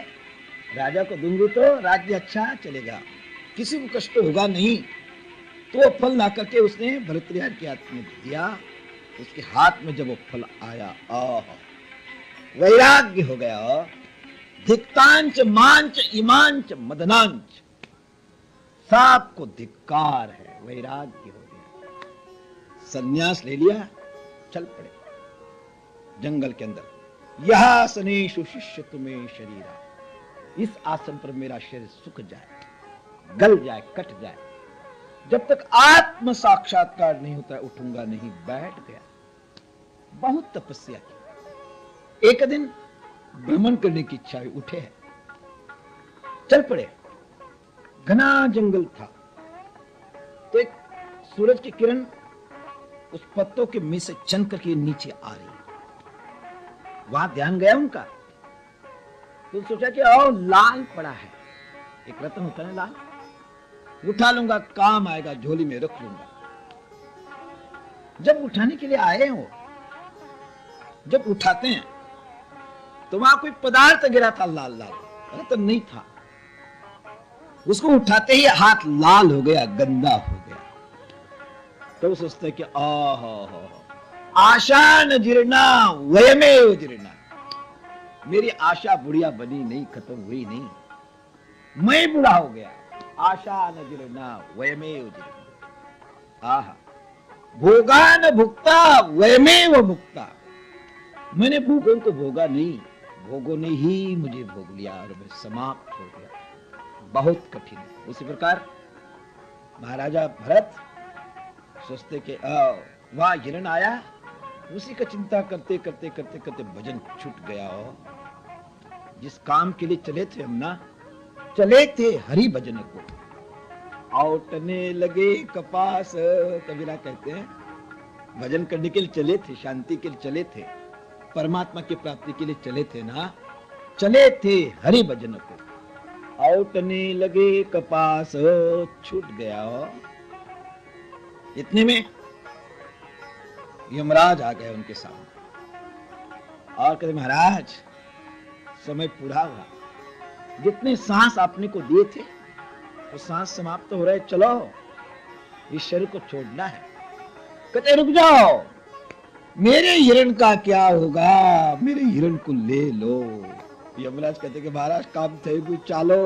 राजा को दूंगी तो राज्य अच्छा चलेगा, किसी को कष्ट होगा नहीं। तो वो फल ला करके उसने भरतरिया के हाथ में दिया। उसके हाथ में जब वो फल आया, वैराग्य हो गया। धिक्तांच मांच इमांच मदनांच, सबको धिक्कार है, वैराग्य हो गया। संन्यास ले लिया, चल पड़े जंगल के अंदर। यह आसनेषु शिष्य तुम्हें शरीरा, इस आसन पर मेरा शरीर सूख जाए, गल जाए, कट जाए, जब तक आत्म साक्षात्कार नहीं होता उठूंगा नहीं। बैठ गया, बहुत तपस्या की। एक दिन भ्रमण करने की इच्छा हुई, उठे हैं, चल पड़े। घना जंगल था, तो एक सूरज की किरण उस पत्तों के में से चन करके नीचे आ रही। वहां ध्यान गया उनका, तो सोचा कि आओ, लाल पड़ा है, एक रत्न होता है लाल, उठा लूंगा, काम आएगा, झोली में रख लूंगा। जब उठाने के लिए आए हो, जब उठाते हैं तो वहां कोई पदार्थ गिरा था लाल लाल, रत्न नहीं था। उसको उठाते ही हाथ लाल हो गया, गंदा हो गया। तो सोचते कि आशा न जीर्णा वयमेव जीर्णा, मेरी आशा बुढ़िया बनी नहीं, खत्म हुई नहीं, मैं बुढ़ा हो गया। आशा न जीर्णा वयमेव जीर्णा, आहा भोगा न भुक्ता वयमेव मुक्ता, मैंने भोगों को भोगा नहीं, भोगों ने ही मुझे भोग लिया और मैं समाप्त हो गया। बहुत कठिन है। उसी प्रकार महाराजा भरत सोचते कि वहां हिरण आया, उसी का चिंता करते करते करते करते भजन छूट गया। हो जिस काम के लिए चले थे हम ना, चले थे हरि भजन को, औटने लगे कपास, कबीरा कहते हैं भजन करने के लिए चले थे, शांति के लिए चले थे, परमात्मा की प्राप्ति के लिए चले थे ना, चले थे हरि भजन को, औटने लगे कपास, छूट गया। इतने में यमराज आ गए उनके सामने और कहते महाराज, समय पूरा हुआ, जितने सांस आपने को दिए थे वो सांस समाप्त हो रहे, चलो इस शरीर को छोड़ना है। कहते रुक जाओ, मेरे हिरण का क्या होगा, मेरे हिरण को ले लो। यमराज कहते कि महाराज काम थे, चालो।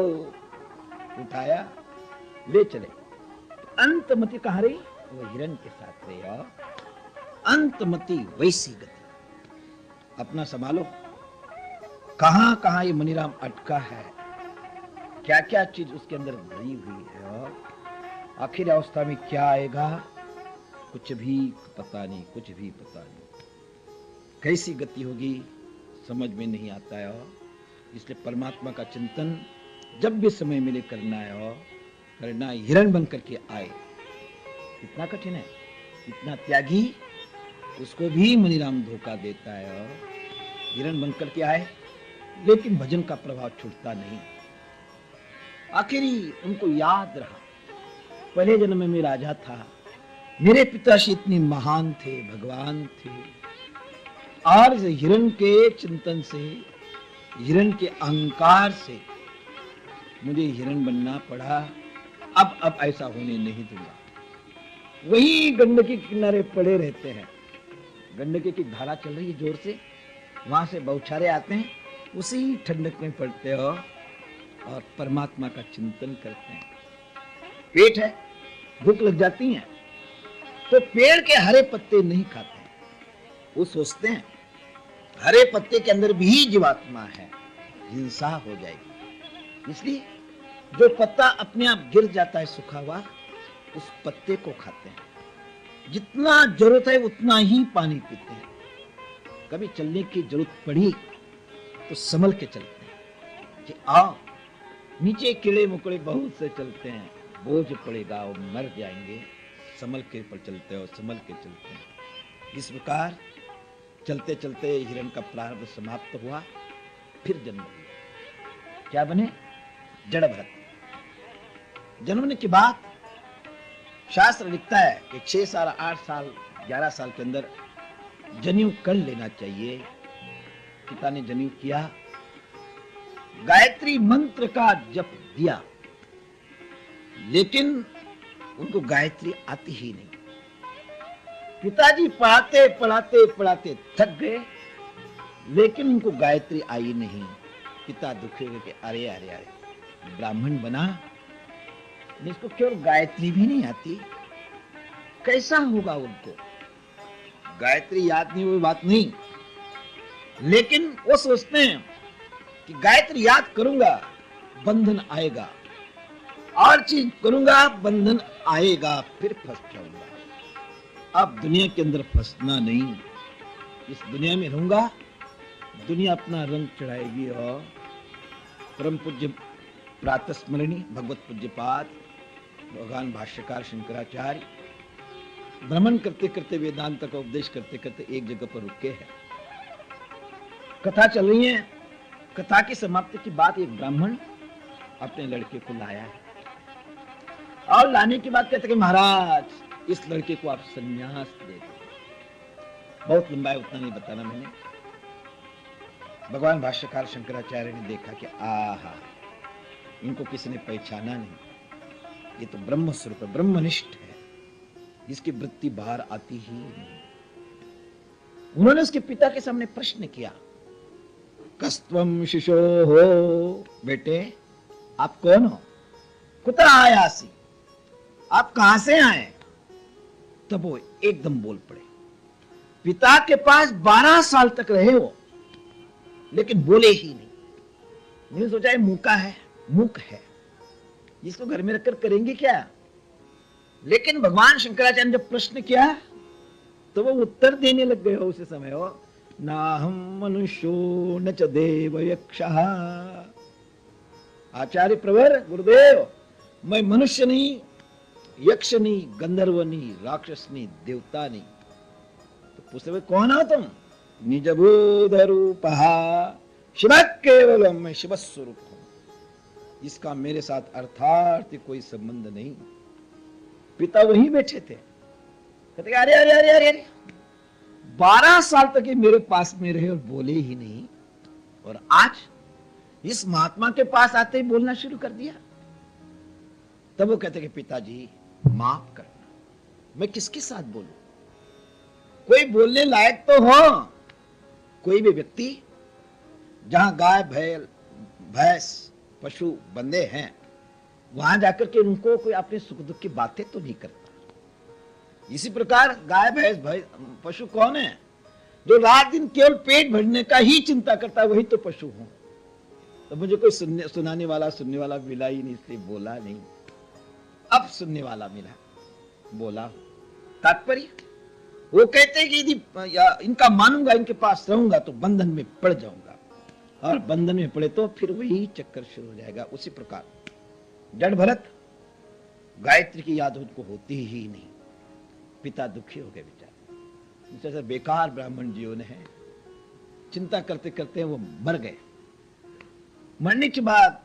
उठाया, ले चले। अंतमति कहां रही, वो हिरण के साथ रही। अंतमति वैसी गति, अपना संभालो। कहां कहां ये मनीराम अटका है, क्या क्या चीज उसके अंदर भरी हुई है, और आखिर अवस्था में क्या आएगा, कुछ भी पता नहीं, कुछ भी पता नहीं। कैसी गति होगी समझ में नहीं आता है। इसलिए परमात्मा का चिंतन जब भी समय मिले करना है, और करना हिरण बन करके आए। इतना कठिन है, इतना त्यागी, उसको भी मनीराम धोखा देता है। और हिरण बन करके आए, लेकिन भजन का प्रभाव छूटता नहीं। आखिरी उनको याद रहा, पहले जन्म में राजा था, मेरे पिताश्री इतने महान थे, भगवान थे, और हिरण के चिंतन से, हिरण के अहंकार से मुझे हिरण बनना पड़ा। अब ऐसा होने नहीं दूंगा। वही गंडकी के किनारे पड़े रहते हैं, गंडकी की धारा चल रही है जोर से, वहां से बौछारे आते हैं, उसी ठंडक में पड़ते हो और परमात्मा का चिंतन करते हैं। पेट है, भूख लग जाती है तो पेड़ के हरे पत्ते नहीं खाते, वो सोचते हैं हरे पत्ते के अंदर भी जीवात्मा है, हिंसा हो जाएगी, इसलिए जो पत्ता अपने आप गिर जाता है सूखा हुआ, उस पत्ते को खाते हैं। जितना जरूरत है उतना ही पानी पीते हैं। कभी चलने की जरूरत पड़ी तो संभल के चलते हैं कि आओ, नीचे कीड़े मकोड़े बहुत से चलते हैं, बोझ पड़ेगा और मर जाएंगे, संभल के पर चलते हो, संभल के चलते हैं। इस प्रकार चलते चलते हिरण का प्रारब्ध समाप्त हुआ, फिर जन्म लिया। क्या बने? जड़ भरत। जन्मने के बाद शास्त्र लिखता है कि 6 साल, 8 साल, 11 साल के अंदर जनेऊ कर लेना चाहिए। पिता ने जनेऊ किया, गायत्री मंत्र का जप दिया, लेकिन उनको गायत्री आती ही नहीं। पिताजी पढ़ाते पढ़ाते पढ़ाते थक गए, लेकिन उनको गायत्री आई नहीं। पिता दुखे गए कि अरे अरे अरे, ब्राह्मण बना, जिसको केवल गायत्री भी नहीं आती, कैसा होगा उनको? गायत्री याद नहीं, वो बात नहीं, लेकिन वो सोचते हैं कि गायत्री याद करूंगा बंधन आएगा, और चीज करूंगा बंधन आएगा, फिर फंस जाऊंगा। अब दुनिया के अंदर फंसना नहीं, इस दुनिया में रहूंगा, दुनिया अपना रंग चढ़ाएगी। और परम पूज्य प्रातः स्मरणी भगवत पूज्यपाद भगवान भाष्यकार शंकराचार्य भ्रमण करते करते, वेदांत का उपदेश करते करते एक जगह पर रुके हैं। कथा चल रही है। कथा की समाप्ति की बात, एक ब्राह्मण अपने लड़के को लाया है, और लाने के बाद कहते कि महाराज इस लड़के को आप संन्यास दे दो। बहुत लंबा है, उतना नहीं बताना मैंने। भगवान भाष्यकार शंकराचार्य ने देखा कि आहा, इनको किसी ने पहचाना नहीं, ये तो ब्रह्म स्वरूप है, ब्रह्मनिष्ठ है, इसकी वृत्ति बाहर आती ही नहीं। उन्होंने उसके पिता के सामने प्रश्न किया, कस्त्वम शिशो हो, बेटे आप कौन हो, कुत्र आयासी, आप कहां से आए? तब वो एकदम बोल पड़े। पिता के पास 12 साल तक रहे वो, लेकिन बोले ही नहीं। मैंने सोचा मूका है, मूक है, जिसको घर में रखकर करेंगे क्या? लेकिन भगवान शंकराचार्य ने जब प्रश्न किया तो वो उत्तर देने लग गए। हो उसी समय हो, ना हम मनुष्यो न च देव यक्षः। आचार्य प्रवर गुरुदेव, मैं मनुष्य नहीं, यक्ष नहीं, गंधर्व नहीं, राक्षस नहीं, देवता नहीं। तो पूछते कौन हो तुम? निज बोध रूपः शिव केवलम, मैं शिव स्वरूप हूं, इसका मेरे साथ अर्थार्थ कोई संबंध नहीं। पिता वहीं बैठे थे, कहते अरे अरे अरे अरे अरे, 12 साल तक ये मेरे पास में रहे और बोले ही नहीं, और आज इस महात्मा के पास आते ही बोलना शुरू कर दिया। तब वो कहते कि पिताजी माफ करना, मैं किसके साथ बोलूं? कोई बोलने लायक तो हो। कोई भी व्यक्ति जहां गाय भैंस पशु बंदे हैं, वहां जाकर के उनको कोई अपने सुख दुख की बातें तो नहीं करता। इसी प्रकार गाय भैंस पशु कौन है? जो रात दिन केवल पेट भरने का ही चिंता करता है, वही तो पशु हो। तो मुझे कोई सुनाने वाला मिला ही नहीं, इसलिए बोला नहीं। अब सुनने वाला मिला, बोला। तात्पर्य वो कहते हैं कि यदि इनका मानूंगा, इनके पास रहूंगा तो बंधन में पड़ जाऊंगा, और बंधन में पड़े तो फिर वही चक्कर शुरू हो जाएगा। उसी प्रकार जड़ भरत, गायत्री की याद उनको होती ही नहीं। पिता दुखी हो गए बेचारे, जैसे बेकार ब्राह्मण जीवन है, चिंता करते करते वो मर गए। मरने के बाद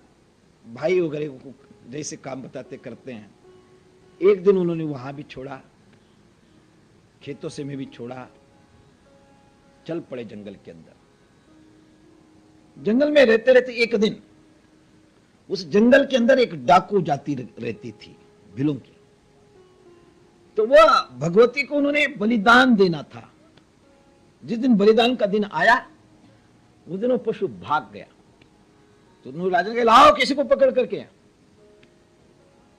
भाई वगैरह को जैसे काम बताते करते हैं, एक दिन उन्होंने वहां भी छोड़ा, खेतों से में भी छोड़ा, चल पड़े जंगल के अंदर। जंगल में रहते रहते एक दिन उस जंगल के अंदर एक डाकू जाति रहती थी, भिलों की। तो वह भगवती को उन्होंने बलिदान देना था। जिस दिन बलिदान का दिन आया, उस दिन वो पशु भाग गया। तो उन्होंने राजा ने कहा लाओ किसी को पकड़ करके।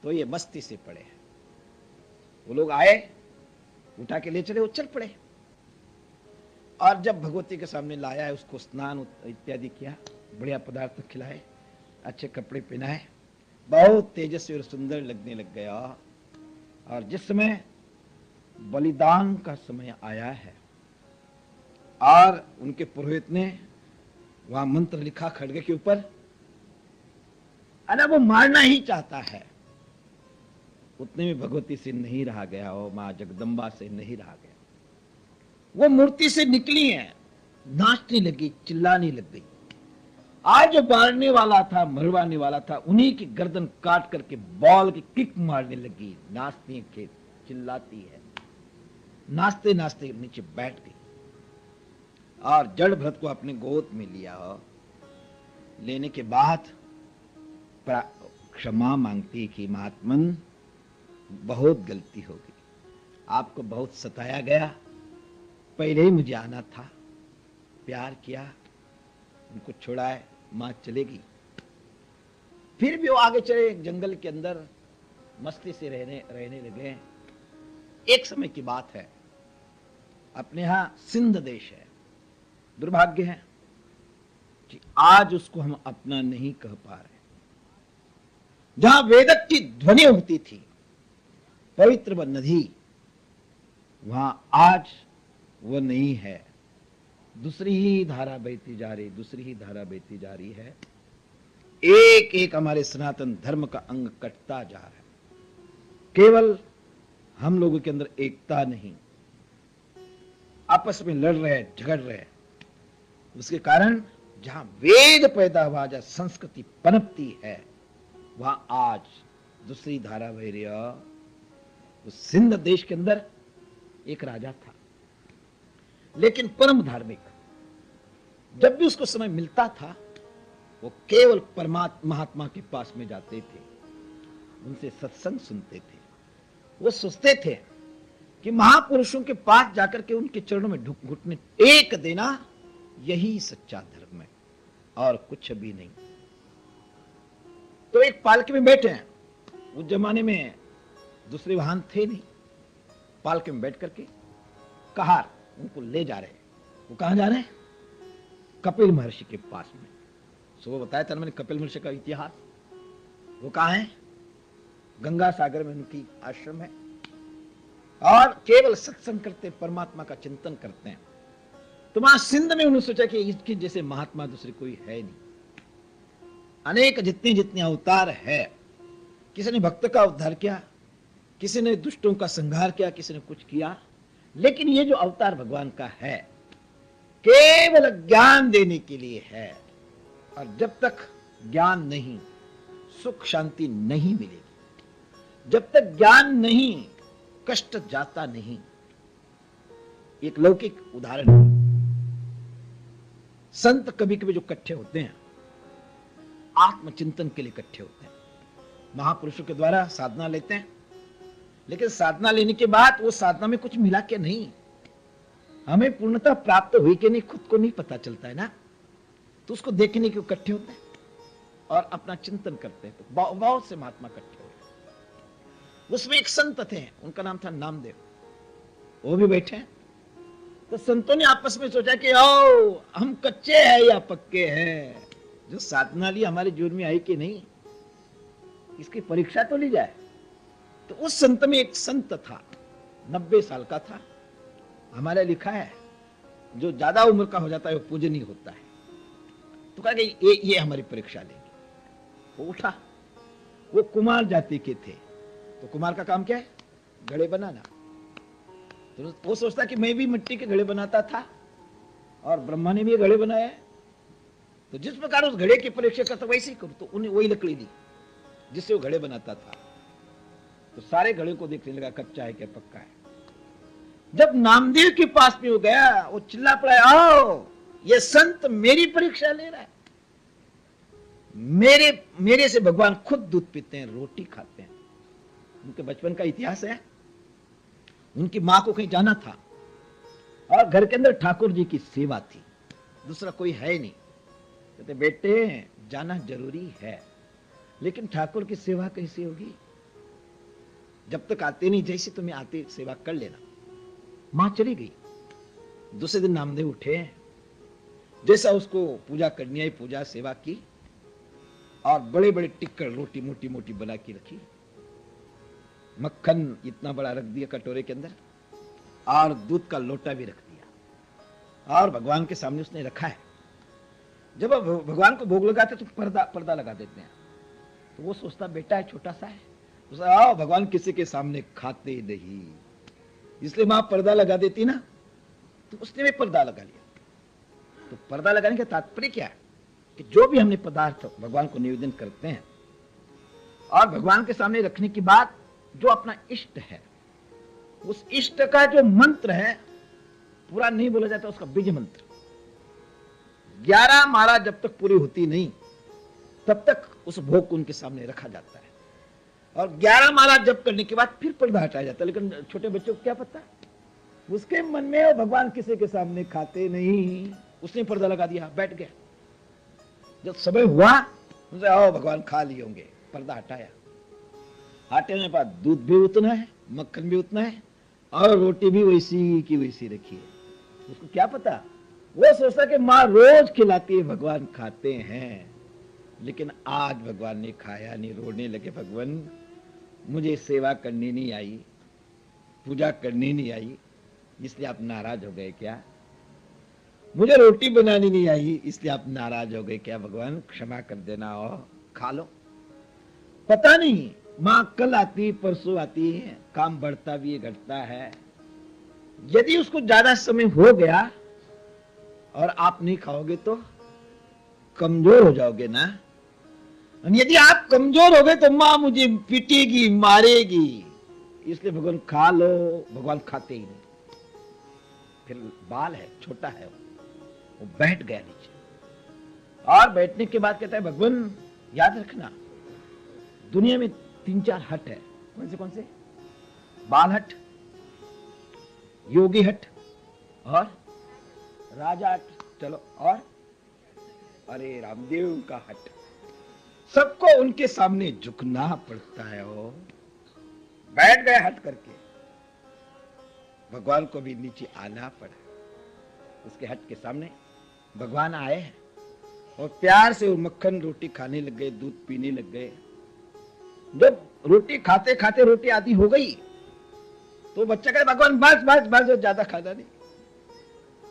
तो ये मस्ती से पड़े हैं। वो लोग आए, उठा के ले चले, वो चल पड़े। और जब भगवती के सामने लाया है, उसको स्नान इत्यादि किया, बढ़िया पदार्थ खिलाए, अच्छे कपड़े पहनाए, बहुत तेजस्वी और सुंदर लगने लग गया। और जिस समय बलिदान का समय आया है और उनके पुरोहित ने वहां मंत्र लिखा खड़गे के ऊपर, अरे वो मारना ही चाहता है, उतने में भगवती से नहीं रहा गया और मां जगदम्बा से नहीं रहा गया। वो मूर्ति से निकली है, नाचने लगी, चिल्लाने लग गई। आज जो मारने वाला था, मरवाने वाला था, उन्हीं की गर्दन काट करके बॉल की किक मारने लगी। नाचती है, चिल्लाती है, नाचते नाचते नीचे बैठ गई और जड़ भरत को अपने गोद में लिया। लेने के बाद क्षमा मांगती कि महात्मन बहुत गलती हो गई, आपको बहुत सताया गया, पहले ही मुझे आना था, प्यार किया, उनको छोड़ाए, मां चलेगी। फिर भी वो आगे चले, जंगल के अंदर मस्ती से रहने लगे। एक समय की बात है, अपने यहां सिंध देश है, दुर्भाग्य है कि आज उसको हम अपना नहीं कह पा रहे। जहां वेदक की ध्वनि होती थी, पवित्र व नदी, वहां आज वो नहीं है। दूसरी ही धारा बहती जा रही, दूसरी ही धारा बहती जा रही है। एक एक हमारे सनातन धर्म का अंग कटता जा रहा है। केवल हम लोगों के अंदर एकता नहीं, आपस में लड़ रहे, झगड़ रहे। उसके कारण जहां वेद पैदा हुआ, जहां संस्कृति पनपती है, वहां आज दूसरी धारा बह रही है। उस सिंध देश के अंदर एक राजा था, लेकिन परम धार्मिक। जब भी उसको समय मिलता था, वो केवल परमात्मा महात्मा के पास में जाते थे, उनसे सत्संग सुनते थे। वो सोचते थे कि महापुरुषों के पास जाकर के उनके चरणों में घुटने टेक देना, यही सच्चा धर्म है और कुछ भी नहीं। तो एक पालकी में बैठे हैं, उस जमाने में दूसरे वाहन थे नहीं, पालकी में बैठ करके कहार उनको ले जा रहे हैं। वो कहां जा रहे हैं? कपिल महर्षि के पास में। सुबह बताया था मैंने कपिल महर्षि का इतिहास। वो कहां है? गंगा सागर में उनकी आश्रम है और केवल सत्संग करते, परमात्मा का चिंतन करते हैं। तो वहां सिंध में उन्होंने सोचा कि इसके जैसे महात्मा दूसरे कोई है नहीं। अनेक जितने अवतार है, किसी ने भक्त का उद्धार किया, किसी ने दुष्टों का संहार किया, किसी ने कुछ किया, लेकिन ये जो अवतार भगवान का है, केवल ज्ञान देने के लिए है। और जब तक ज्ञान नहीं, सुख शांति नहीं मिलेगी। जब तक ज्ञान नहीं, कष्ट जाता नहीं। एक लौकिक उदाहरण है, संत कभी कभी जो इकट्ठे होते हैं, आत्मचिंतन के लिए इकट्ठे होते हैं, महापुरुषों के द्वारा साधना लेते हैं, लेकिन साधना लेने के बाद वो साधना में कुछ मिला के नहीं, हमें पूर्णता प्राप्त हुई कि नहीं, खुद को नहीं पता चलता है ना। तो उसको देखने के इकट्ठे होते हैं और अपना चिंतन करते हैं। तो बहुत से महात्मा इकट्ठे हुए। उसमें एक संत थे, उनका नाम था नामदेव, वो भी बैठे हैं। तो संतों ने आपस में सोचा कि आओ, हम कच्चे हैं या पक्के हैं, जो साधना ली हमारे जीवन में आई कि नहीं, इसकी परीक्षा तो ली जाए। तो उस संत में एक संत था, 90 साल का था। हमारे लिखा है जो ज्यादा उम्र का हो जाता है वो पूजनीय होता है। तो कहा कि ये हमारी परीक्षा लेंगे। वो उठा, वो कुमार जाति के थे। तो कुमार का काम क्या है? घड़े बनाना। तो वो सोचता कि मैं भी मिट्टी के घड़े बनाता था और ब्रह्मा ने भी घड़े बनाया है, तो जिस प्रकार उस घड़े की परीक्षा करता वैसे ही करूं। तो उन्हें वही लकड़ी दी जिससे वो घड़े बनाता था। तो सारे घड़े को देखने लगा, कच्चा है क्या पक्का है। जब नामदेव के पास में हो गया, वो चिल्ला पड़ा, आओ, ये संत मेरी परीक्षा ले रहा है। मेरे से भगवान खुद दूध पीते हैं, रोटी खाते हैं। उनके बचपन का इतिहास है। उनकी मां को कहीं जाना था और घर के अंदर ठाकुर जी की सेवा थी। दूसरा कोई है ही नहीं। कहते बेटे जाना जरूरी है, लेकिन ठाकुर की सेवा कैसी होगी? जब तक आते नहीं, जैसे तुम्हें आते सेवा कर लेना। मां चली गई। दूसरे दिन नामदेव उठे, जैसा उसको पूजा करनी है पूजा सेवा की, और बड़े बड़े टिक्कर रोटी मोटी मोटी बना के रखी, मक्खन इतना बड़ा रख दिया कटोरे के अंदर, और दूध का लोटा भी रख दिया, और भगवान के सामने उसने रखा है। जब भगवान को भोग लगाते तो पर्दा लगा देते हैं, तो वो सोचता बेटा है छोटा सा है, तो आओ भगवान किसी के सामने खाते नहीं, इसलिए मां पर्दा लगा देती ना, तो उसने भी पर्दा लगा लिया। तो पर्दा लगाने का तात्पर्य क्या है कि जो भी हमने पदार्थ भगवान को निवेदन करते हैं और भगवान के सामने रखने के बाद जो अपना इष्ट है, उस इष्ट का जो मंत्र है पूरा नहीं बोला जाता, उसका बीज मंत्र 11 माला जब तक पूरी होती नहीं तब तक उस भोग को उनके सामने रखा जाता है, और 11 माला जप करने के बाद फिर पर्दा हटाया जाता है। लेकिन छोटे बच्चों को क्या पता, उसके मन में भगवान किसी के सामने खाते नहीं, उसने पर्दा लगा दिया, बैठ गया। जब समय हुआ उनसे आओ भगवान खा लिए होंगे, पर्दा हटाया, हटाने के बाद दूध भी उतना है, मक्खन भी उतना है, और रोटी भी वैसी की वैसी रखी है। उसको क्या पता, वो सोचता कि माँ रोज खिलाती है, भगवान खाते हैं, लेकिन आज भगवान ने खाया नहीं, रोने लगे, भगवान मुझे सेवा करनी नहीं आई, पूजा करनी नहीं आई, इसलिए आप नाराज हो गए क्या? मुझे रोटी बनानी नहीं आई इसलिए आप नाराज हो गए क्या? भगवान क्षमा कर देना और खा लो। पता नहीं मां कल आती परसों आती है, काम बढ़ता भी घटता है। यदि उसको ज्यादा समय हो गया और आप नहीं खाओगे तो कमजोर हो जाओगे ना, और यदि आप कमजोर हो गए तो मां मुझे पीटेगी मारेगी, इसलिए भगवान खा लो। भगवान खाते ही नहीं। फिर बाल है, छोटा है, वो बैठ गया नीचे, और बैठने के बाद कहता है भगवान याद रखना दुनिया में 3-4 हट है। कौन से? बाल हट, योगी हट और राजा हट, चलो, और अरे रामदेव का हट। सबको उनके सामने झुकना पड़ता है। वो बैठ गए हट करके, भगवान को भी नीचे आना पड़ा। उसके हट के सामने भगवान आए हैं और प्यार से वो मक्खन रोटी खाने लग गए, दूध पीने लग गए। जब रोटी खाते खाते रोटी आधी हो गई तो बच्चा कहता भगवान बस बस बस, ज्यादा खाना नहीं,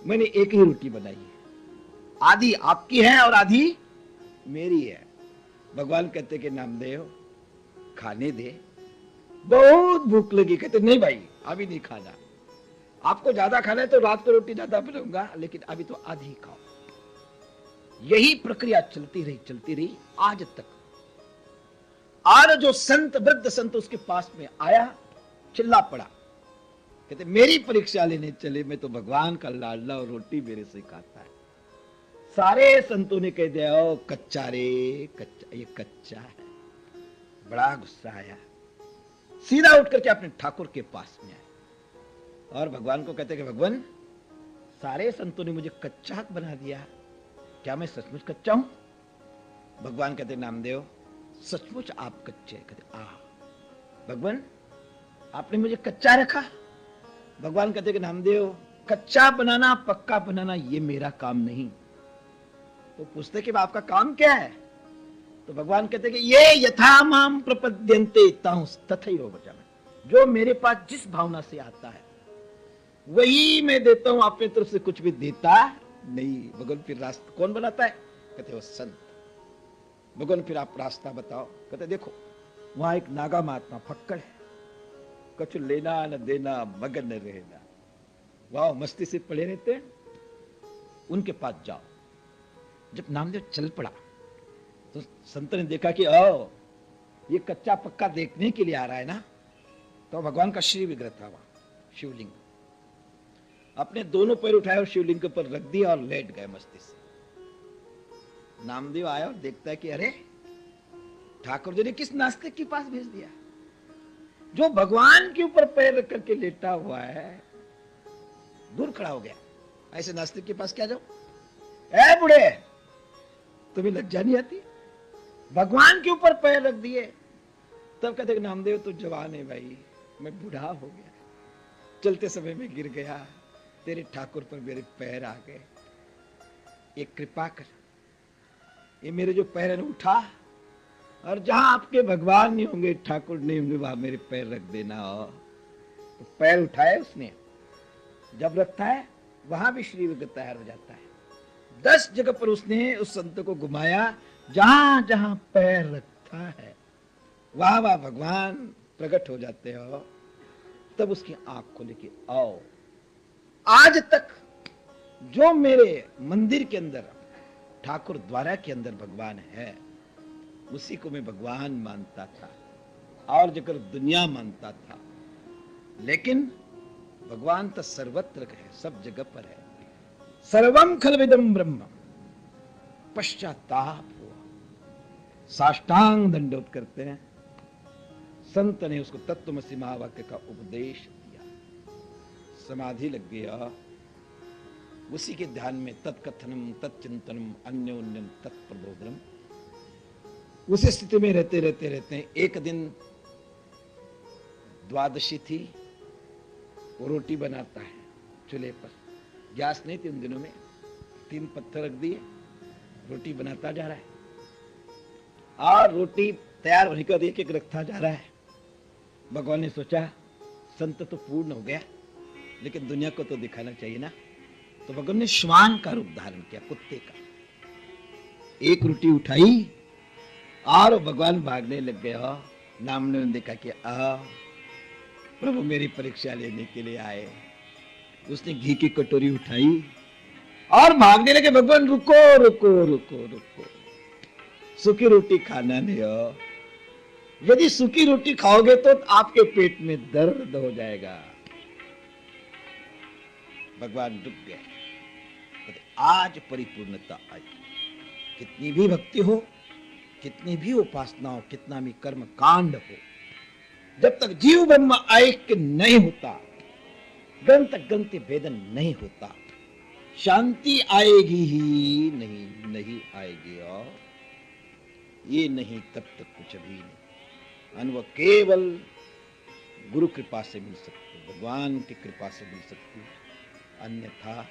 मैंने एक ही रोटी बनाई है, आधी आपकी है और आधी मेरी है। भगवान कहते कि नामदेव खाने दे, बहुत भूख लगी। कहते नहीं भाई अभी नहीं खाना, आपको ज्यादा खाना है तो रात को रोटी ज्यादा बनाऊंगा, लेकिन अभी तो आधी ही खाओ। यही प्रक्रिया चलती रही आज तक। और जो संत, वृद्ध संत उसके पास में आया, चिल्ला पड़ा, कहते मेरी परीक्षा लेने चले, मैं तो भगवान का लाडला और रोटी मेरे से खाता है। सारे संतों ने कह दिया ओ कच्चा रे कच्चा, ये कच्चा है। बड़ा गुस्सा आया, सीधा उठ करके अपने ठाकुर के पास में आए और भगवान को कहते कि भगवान सारे संतों ने मुझे कच्चा बना दिया, क्या मैं सचमुच कच्चा हूं? भगवान कहते नामदेव सचमुच आप कच्चे। कहते भगवान आपने मुझे कच्चा रखा? भगवान कहते कि नामदेव कच्चा बनाना पक्का बनाना ये मेरा काम नहीं। तो पूछते कि आपका काम क्या है? तो भगवान कहते कि ये यथा माम प्रपद्यन्ते तथैव भजामि, जो मेरे पास जिस भावना से आता है वही मैं देता हूं, अपनी तरफ से कुछ भी देता नहीं। भगवान फिर रास्ता कौन बनाता है? कहते वो संत। भगवान फिर आप रास्ता बताओ। कहते देखो वहां एक नागा महात्मा फक्कड़ है, कुछ लेना न देना मगन न रहना, वाह मस्ती से पड़े रहते हैं, उनके पास जाओ। जब नामदेव चल पड़ा तो संत ने देखा कि ओ ये कच्चा पक्का देखने के लिए आ रहा है ना, तो भगवान का श्री विग्रह था वहां, शिवलिंग। अपने दोनों पैर उठाए और शिवलिंग के ऊपर रख दिया और लेट गए मस्ती से। नामदेव आया और देखता है कि अरे ठाकुर जी ने किस नास्तिक के पास भेज दिया, जो भगवान के ऊपर पैर रख करके लेटा हुआ है। दूर खड़ा हो गया, ऐसे नास्तिक के पास क्या जाओ, ए बूढ़े, तुम्हें लज्जा नहीं आती? भगवान के ऊपर पैर रख दिए। तब कहते नामदेव तो जवान है भाई, मैं बूढ़ा हो गया, चलते समय में गिर गया, तेरे ठाकुर पर मेरे पैर आ गए, एक कृपा कर, ये मेरे जो पैर है उठा, और जहां आपके भगवान नहीं होंगे, ठाकुर नहीं होंगे, वहां मेरे पैर रख देना। तो पैर उठाए उसने, जब रखता है वहां भी श्री विग्रह तैयार हो जाता है। 10 जगह पर उसने उस संत को घुमाया, जहां जहां पैर रखता है वहां वहां भगवान प्रकट हो जाते हो। तब उसकी आंख खोले कि आओ, आज तक जो मेरे मंदिर के अंदर, ठाकुर द्वारा के अंदर भगवान है, उसी को मैं भगवान मानता था और जगह दुनिया मानता था। लेकिन भगवान तो सर्वत्र है, सब जगह पर है। सर्वम खलविदम ब्रह्म, पश्चाताप हुआ, साष्टांग दंडोत करते हैं। संत ने उसको तत्वमसि महावाक्य का उपदेश दिया, समाधि लग गया, उसी के ध्यान में तत्कथनम तत्चिंतनम अन्योन्यम तत्प्रबोधनम, उसी स्थिति में रहते रहते रहते एक दिन द्वादशी थी, वो रोटी बनाता है चूल्हे पर, गैस नहीं थी उन दिनों में, 3 पत्थर रख दिए, रोटी बनाता जा रहा है और रोटी तैयार होने का एक एक रखता जा रहा है। भगवान ने सोचा संत तो पूर्ण हो गया, लेकिन दुनिया को तो दिखाना चाहिए ना, तो भगवान ने श्वान का रूप धारण किया, कुत्ते का। एक रोटी उठाई और भगवान भागने लग गया। नाम ने देखा कि प्रभु मेरी परीक्षा लेने के लिए आए। उसने घी की कटोरी उठाई और भागने लगे, भगवान रुको रुको रुको रुको, सूखी रोटी खाना नहीं हो, यदि सूखी रोटी खाओगे तो आपके पेट में दर्द हो जाएगा। भगवान रुक गए, आज परिपूर्णता आई। कितनी भी भक्ति हो, कितनी भी उपासना हो, कितना भी कर्म कांड हो, जब तक जीव ब्रह्म ऐक्य नहीं होता, ग्रंथ ग्रंथि भेदन नहीं होता, शांति आएगी ही नहीं, नहीं आएगी। और ये नहीं तब तक कुछ भी नहीं। अनुभव केवल गुरु कृपा से मिल सकती, भगवान की कृपा से मिल सकती, अन्यथा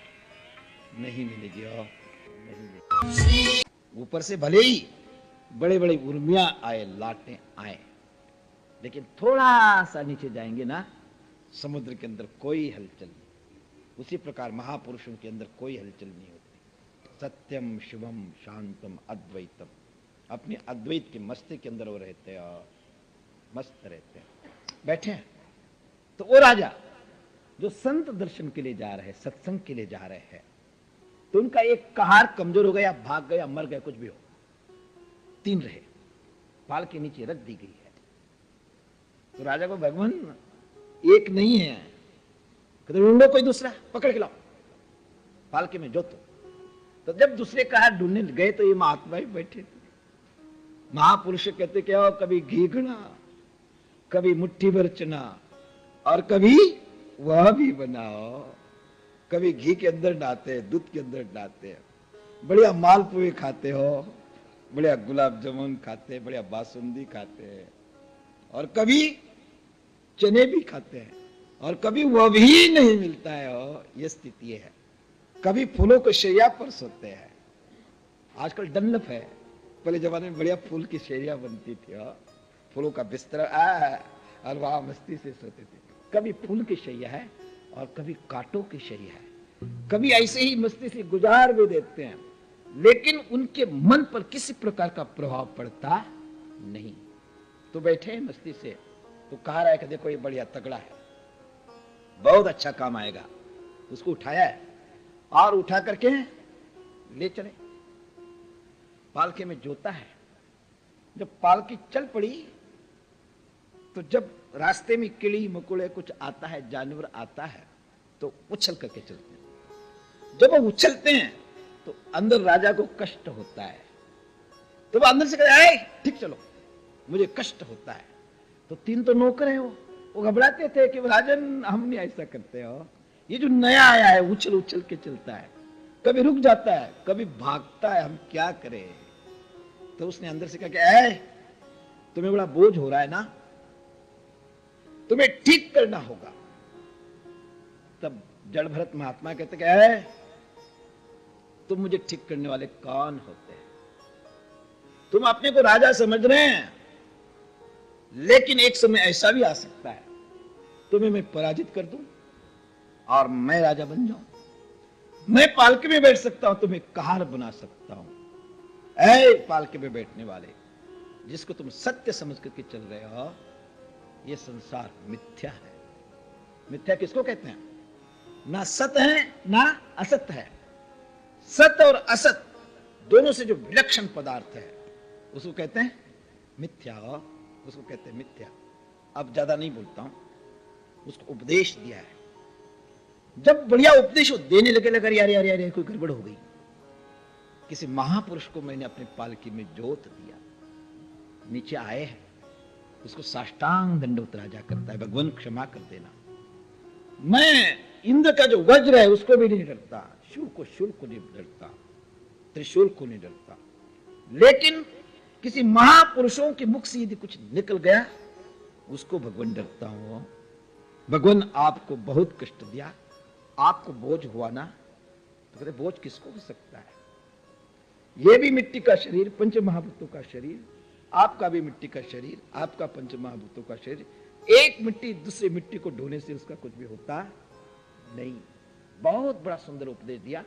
नहीं मिलेगी। और नहीं मिलेगी। ऊपर से भले ही बड़े बड़े उर्मियां आए, लाटें आए, लेकिन थोड़ा सा नीचे जाएंगे ना, समुद्र के अंदर कोई हलचल नहीं। उसी प्रकार महापुरुषों के अंदर कोई हलचल नहीं होती। सत्यम शिवम शांतम अद्वैतम, अपने अद्वैत के मस्ती के अंदर वो रहते हैं और मस्त रहते हैं, बैठे हैं। तो वो राजा जो संत दर्शन के लिए जा रहे हैं, सत्संग के लिए जा रहे हैं, तो उनका एक कहार कमजोर हो गया, भाग गया, मर गया, कुछ भी हो, 3 रहे, पाल के नीचे रख दी गई है। तो राजा को भगवान एक नहीं है, कहते ढूंढो कोई दूसरा, पकड़ के लाओ, पालके में जोतो। तो जब दूसरे कहार ढूंढने गए तो ये महात्मा ही बैठे थे। महापुरुष कहते क्या, कभी घी घड़ा, कभी मुट्ठी भर चना, और कभी वह भी बनाओ। कभी घी के अंदर डालते, दूध के अंदर डालते, बढ़िया मालपुए खाते हो, बढ़िया गुलाब जामुन खाते, बढ़िया बासुंदी खाते, और कभी चने भी खाते हैं, और कभी वह भी नहीं मिलता है। और ये स्थिति है। कभी फूलों को शैया पर सोते हैं, आजकल डनलप है, पहले जमाने में बढ़िया फूल की शैया बनती थी, फूलों का बिस्तर और वहां मस्ती से सोते थे। कभी फूल की शैया है और कभी कांटों की शैया है, कभी ऐसे ही मस्ती से गुजार भी देते हैं, लेकिन उनके मन पर किसी प्रकार का प्रभाव पड़ता नहीं। तो बैठे हैं मस्ती से, तो कहा रहा है कि देखो ये बढ़िया तगड़ा है, बहुत अच्छा काम आएगा। उसको उठाया है और उठा करके ले चले, पालके में जोता है। जब पालकी चल पड़ी तो जब रास्ते में किड़ी मकोड़े कुछ आता है, जानवर आता है, तो उछल करके चलते हैं। जब वो उछलते हैं तो अंदर राजा को कष्ट होता है, तो वो अंदर से कहता है ठीक चलो, मुझे कष्ट होता है। तो 3 तो नौकर है, वो घबराते थे कि राजन हम नहीं ऐसा करते हो, ये जो नया आया है उछल उछल के चलता है, कभी रुक जाता है, कभी भागता है, हम क्या करें। तो उसने अंदर से कहा कि ऐ, तुम्हें बड़ा बोझ हो रहा है ना, तुम्हें ठीक करना होगा। तब जड़ भरत महात्मा कहते कि ऐ, तुम मुझे ठीक करने वाले कौन होते हैं? तुम अपने को राजा समझ रहे हैं, लेकिन एक समय ऐसा भी आ सकता है तुम्हें मैं पराजित कर दूं और मैं राजा बन जाऊं। मैं पालके में बैठ सकता हूं, तुम्हें कहार बना सकता हूं। ऐ पालके में बैठने वाले, जिसको तुम सत्य समझ करके चल रहे हो, यह संसार मिथ्या है। मिथ्या किसको कहते हैं? ना सत है ना असत है। सत और असत दोनों से जो विलक्षण पदार्थ है उसको कहते हैं मिथ्या, उसको कहते हैं मिथ्या। अब ज्यादा नहीं बोलता हूं, उसको उपदेश दिया है। जब बढ़िया उपदेश देने लगे यार यार यार कोई गड़बड़ हो गई। किसी महापुरुष को मैंने अपने पालकी में जोत दिया, नीचे आए हैं, उसको साष्टांग दंडवत राजा करता है, भगवान क्षमा कर देना। मैं इंद्र का जो वज्र है उसको भी नहीं डरता, शिव को शूल को नहीं डरता, त्रिशूल को नहीं डरता। लेकिन किसी महापुरुषों के मुख से यदि कुछ निकल गया, उसको भगवान डरता हूं। भगवान आपको बहुत कष्ट दिया, आपको बोझ हुआ ना, तो कहते बोझ किसको हो सकता है? यह भी मिट्टी का शरीर, पंच महाभूतों का शरीर, आपका भी मिट्टी का शरीर, आपका पंच महाभूतों का शरीर। एक मिट्टी दूसरी मिट्टी को ढोने से उसका कुछ भी होता नहीं। बहुत बड़ा सुंदर उपदेश दिया,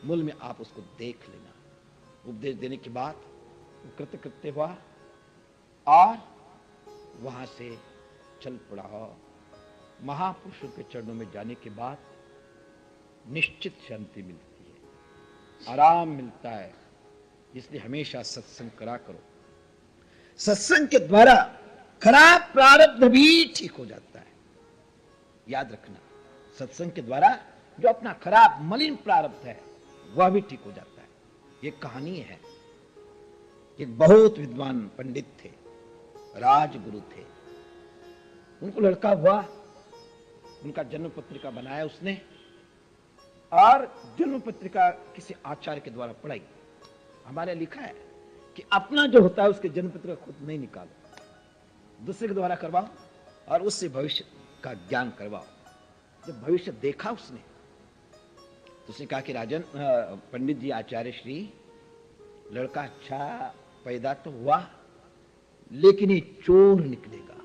मूल में आप उसको देख लेना। उपदेश देने के बाद वो कृत्य हुआ और वहां से चल पड़ा। महापुरुषों के चरणों में जाने के बाद निश्चित शांति मिलती है, आराम मिलता है। इसलिए हमेशा सत्संग करा करो। सत्संग के द्वारा खराब प्रारब्ध भी ठीक हो जाता है। याद रखना, सत्संग के द्वारा जो अपना खराब मलिन प्रारब्ध है वह भी ठीक हो जाता है। ये कहानी है, एक बहुत विद्वान पंडित थे, राजगुरु थे। उनको लड़का हुआ, उनका जन्म पत्रिका बनाया उसने और जन्म पत्रिका किसी आचार्य के द्वारा पढ़ाई। हमारे लिखा है कि अपना जो होता है उसके जन्म पत्रिका खुद नहीं निकालो, दूसरे के द्वारा करवाओ और उससे भविष्य का ज्ञान करवाओ। जब भविष्य देखा उसने तो उसने कहा कि राजन, पंडित जी, आचार्य श्री, लड़का अच्छा पैदा तो हुआ लेकिन ये चोर निकलेगा।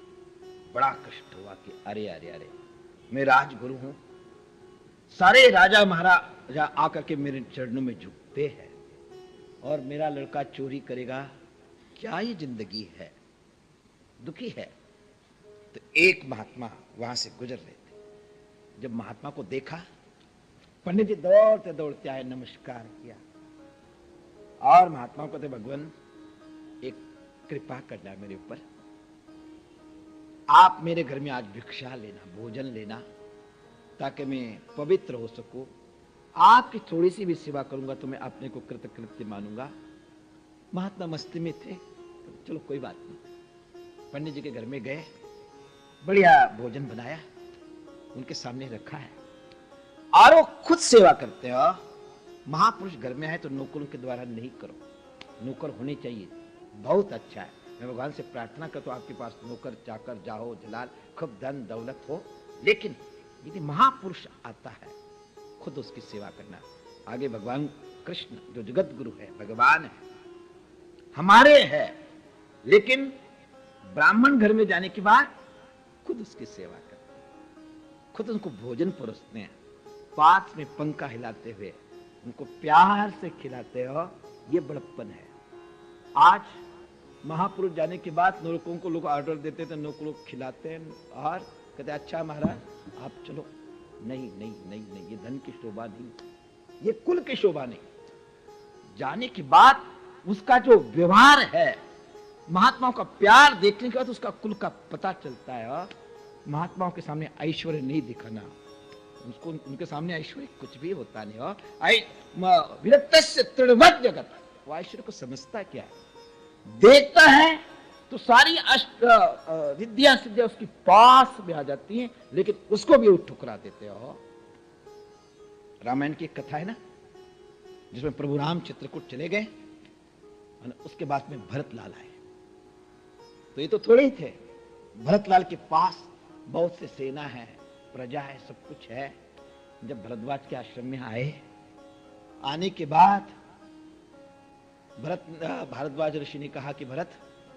बड़ा कष्ट हुआ कि अरे अरे अरे, मैं राजगुरु हूं, सारे राजा महाराजा आकर के मेरे चरणों में झुकते हैं और मेरा लड़का चोरी करेगा, क्या ये जिंदगी है? दुखी है। तो एक महात्मा वहां से गुजर रहे थे। जब महात्मा को देखा, पंडित जी दौड़ते दौड़ते आए, नमस्कार किया और महात्मा को, भगवान एक कृपा करना मेरे ऊपर, आप मेरे घर में आज भिक्षा लेना, भोजन लेना, ताकि मैं पवित्र हो सकूं। आपकी थोड़ी सी भी सेवा करूंगा तो मैं अपने को कृतकृत्य मानूंगा। महात्मा मस्ती में थे, तो चलो कोई बात नहीं। पंडित जी के घर में गए, बढ़िया भोजन बनाया, उनके सामने रखा है और वो खुद सेवा करते हो। महापुरुष घर में है तो नौकरों के द्वारा नहीं करो, नौकर होने चाहिए, बहुत अच्छा है। मैं भगवान से प्रार्थना करता हूं आपके पास नौकर चाकर जाहो जलाल, खूब धन दौलत हो, लेकिन यदि महापुरुष आता है खुद उसकी सेवा करना। आगे भगवान कृष्ण जो जगत गुरु है, भगवान है, हमारे है, लेकिन ब्राह्मण घर में जाने के बाद खुद उसकी सेवा करते हैं, खुद उनको भोजन परोसते हैं, पास में पंखा हिलाते हुए उनको प्यार से खिलाते हो। ये बड़प्पन है। आज महापुरुष जाने के बाद नौकरों को लोग ऑर्डर देते थे, नौकरों को खिलाते हैं और कहते अच्छा महाराज आप चलो। नहीं नहीं नहीं नहीं, ये धन की शोभा नहीं, ये कुल की शोभा नहीं। जाने के बाद उसका जो व्यवहार है, महात्माओं का प्यार देखने के बाद उसका कुल का पता चलता है। महात्माओं के सामने ऐश्वर्य नहीं दिखाना, उसको उनके सामने ऐश्वर्य कुछ भी होता नहीं हो। विरक्तस्य तृणवत् जगत, वो ऐश्वर्य को समझता क्या है, देखता है तो सारी अष्ट विद्या सिद्धियां उसकी पास में आ जाती हैं, लेकिन उसको भी ठुकरा देते हो। रामायण की एक कथा है ना, जिसमें प्रभु राम चित्रकूट चले गए और उसके बाद में भरतलाल आए। तो ये तो थोड़े ही थे, भरतलाल के पास बहुत से सेना है, प्रजा है, सब कुछ है। जब भरद्वाज के आश्रम में आए, आने के बाद भारद्वाज ऋषि ने कहा कि भरत,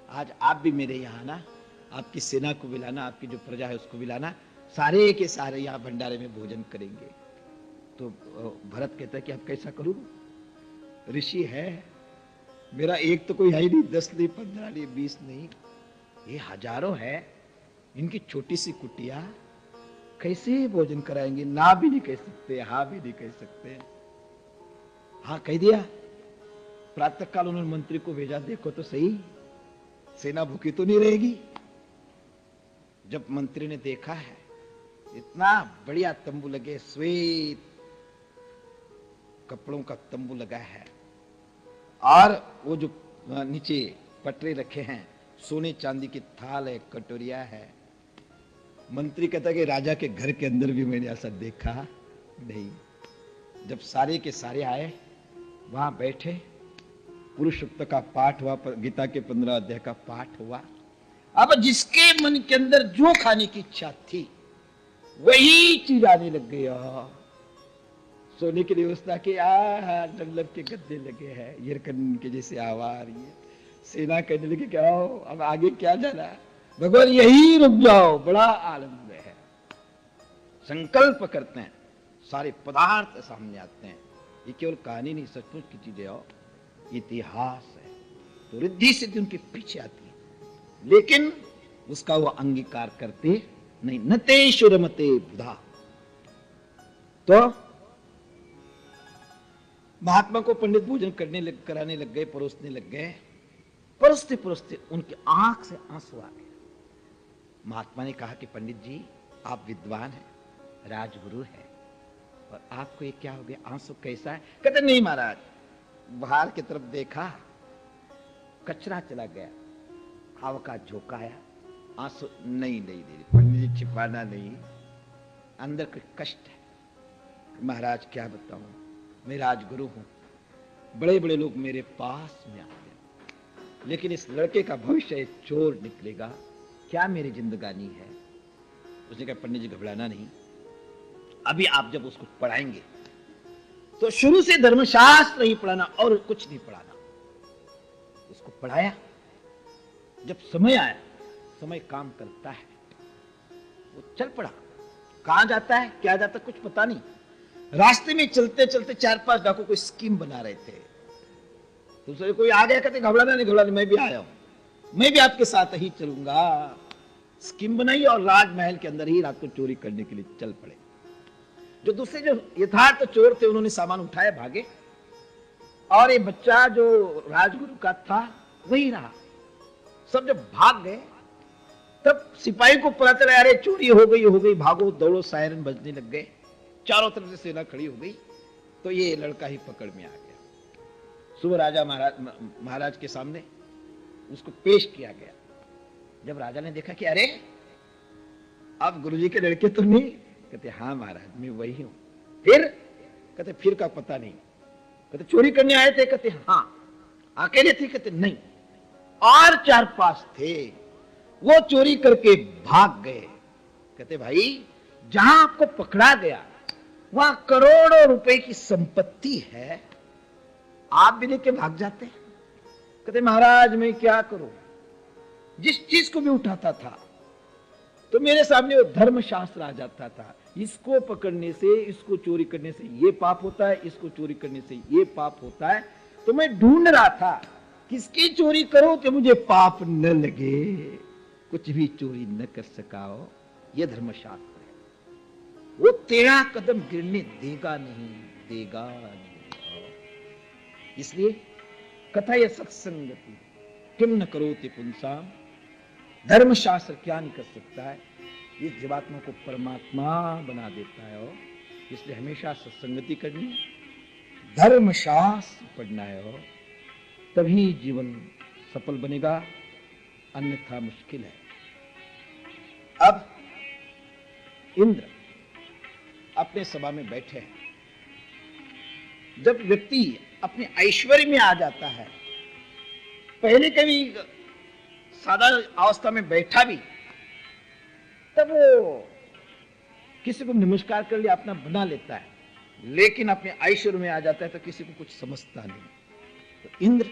आज आप भी मेरे यहाँ आना, आपकी सेना को बुलाना, आपकी जो प्रजा है उसको बुलाना, सारे के सारे यहाँ भंडारे में भोजन करेंगे। तो भरत कहता है कि अब कैसा करूं, ऋषि है, मेरा एक तो कोई है ही नहीं, 10 नहीं, 15 नहीं, 20 नहीं, ये हजारों है, इनकी छोटी सी कुटिया, कैसे भोजन कराएंगे? ना भी नहीं कह सकते, हाँ भी नहीं कह सकते। हाँ कह दिया। प्रातः काल उन्होंने मंत्री को भेजा, देखो तो सही, सेना भूखी तो नहीं रहेगी। जब मंत्री ने देखा है, इतना बढ़िया तंबू लगे, श्वेत कपड़ों का तंबू लगा है, और वो जो नीचे पटरे रखे हैं, सोने चांदी की थाल है, कटोरिया है। मंत्री कहता कि राजा के घर के अंदर भी मैंने ऐसा देखा नहीं। जब सारे के सारे आए, वहां बैठे, पुरुषोक्त का पाठ हुआ, गीता के 15 अध्याय का पाठ हुआ। अब जिसके मन के अंदर जो खाने की इच्छा थी वही चीज आने लग गया। सोने की व्यवस्था की डल्लब के गद्दे लगे हैं, हिरकन के जैसे आवाज आ रही है। सेना कहने लगी क्या हो, अब आगे क्या जाना, भगवान यही रुक जाओ, बड़ा आनंद है। संकल्प करते हैं, सारे पदार्थ सामने आते हैं। ये केवल कहानी नहीं, सचमुच की चीजें हो, इतिहास है। तो रिद्धि सिद्धि उनके पीछे आती है, लेकिन उसका वो अंगीकार करते नहीं। नते शुरमते बुधा। तो महात्मा को पंडित भोजन कराने लग गए, परोसने लग गए। परोसते परोसते उनकी आंख से आंसू आ गए। महात्मा ने कहा कि पंडित जी, आप विद्वान हैं, राजगुरु हैं, और आपको ये क्या हो गया, आंसू कैसा है? कहते नहीं महाराज, बाहर की तरफ देखा, कचरा चला गया, हवा का झोंका आया, आंसू नहीं पंडित जी, छिपाना नहीं, अंदर कोई कष्ट है। महाराज क्या बताऊं, मैं राजगुरु हूं, बड़े बड़े लोग मेरे पास में आते हैं, लेकिन इस लड़के का भविष्य चोर निकलेगा, क्या मेरी जिंदगानी है? उसने कहा पंडित जी घबराना नहीं, अभी आप जब उसको पढ़ाएंगे तो शुरू से धर्मशास्त्र ही पढ़ाना और कुछ नहीं पढ़ाना। उसको पढ़ाया, जब समय आया, समय काम करता है, वो चल पड़ा। कहां जाता है, क्या जाता है, कुछ पता नहीं। रास्ते में चलते चलते 4-5 डाकू कोई स्कीम बना रहे थे। दूसरे कोई आ गया, कहते घबराना नहीं, मैं भी आया हूं, मैं भी आपके साथ ही चलूंगा। स्कीम बनाई और राजमहल के अंदर ही रात को चोरी करने के लिए चल पड़े। जो दूसरे जो यथार्थ चोर थे, उन्होंने सामान उठाया, भागे, और ये बच्चा जो राजगुरु का था वही रहा। सब जब भाग गए, तब सिपाही को पता चला, अरे चोरी हो गई, भागो दौड़ो, सायरन बजने लग गए, चारों तरफ से सेना खड़ी हो गई। तो ये लड़का ही पकड़ में आ गया। सुबह राजा महाराज के सामने उसको पेश किया गया। जब राजा ने देखा कि अरे आप गुरुजी के लड़के तो नहीं, कहते हाँ महाराज, मैं वही हूं। फिर कहते फिर का पता नहीं। कहते चोरी करने आए थे, कहते हाँ। अकेले थे, कहते नहीं, और 4-5 थे, वो चोरी करके भाग गए। कहते भाई, जहां आपको पकड़ा गया वहां करोड़ों रुपए की संपत्ति है, आप भी लेके भाग जाते। कहते महाराज मैं क्या करूं, जिस चीज को भी उठाता था तो मेरे सामने वो धर्मशास्त्र आ जाता था, इसको पकड़ने से, इसको चोरी करने से ये पाप होता है, इसको चोरी करने से ये पाप होता है। तो मैं ढूंढ रहा था किसकी चोरी करो कि मुझे पाप न लगे, कुछ भी चोरी न कर सकाओ। ये धर्मशास्त्र है, वो तेरा कदम गिरने देगा नहीं। इसलिए कथा ये सत्संगति किम न करोति पुंसाम, धर्मशास्त्र क्या नहीं कर सकता है, इस जीवात्मा को परमात्मा बना देता है। और इसलिए हमेशा सत्संगति करनी है, धर्मशास्त्र पढ़ना है, और तभी जीवन सफल बनेगा, अन्यथा मुश्किल है। अब इंद्र अपने सभा में बैठे हैं। जब व्यक्ति अपने ऐश्वर्य में आ जाता है, पहले कभी सादा अवस्था में बैठा भी, तब वो किसी को नमस्कार कर लिया अपना बना लेता है, लेकिन अपने ऐश्वर्य में आ जाता है तो किसी को कुछ समझता नहीं। तो इंद्र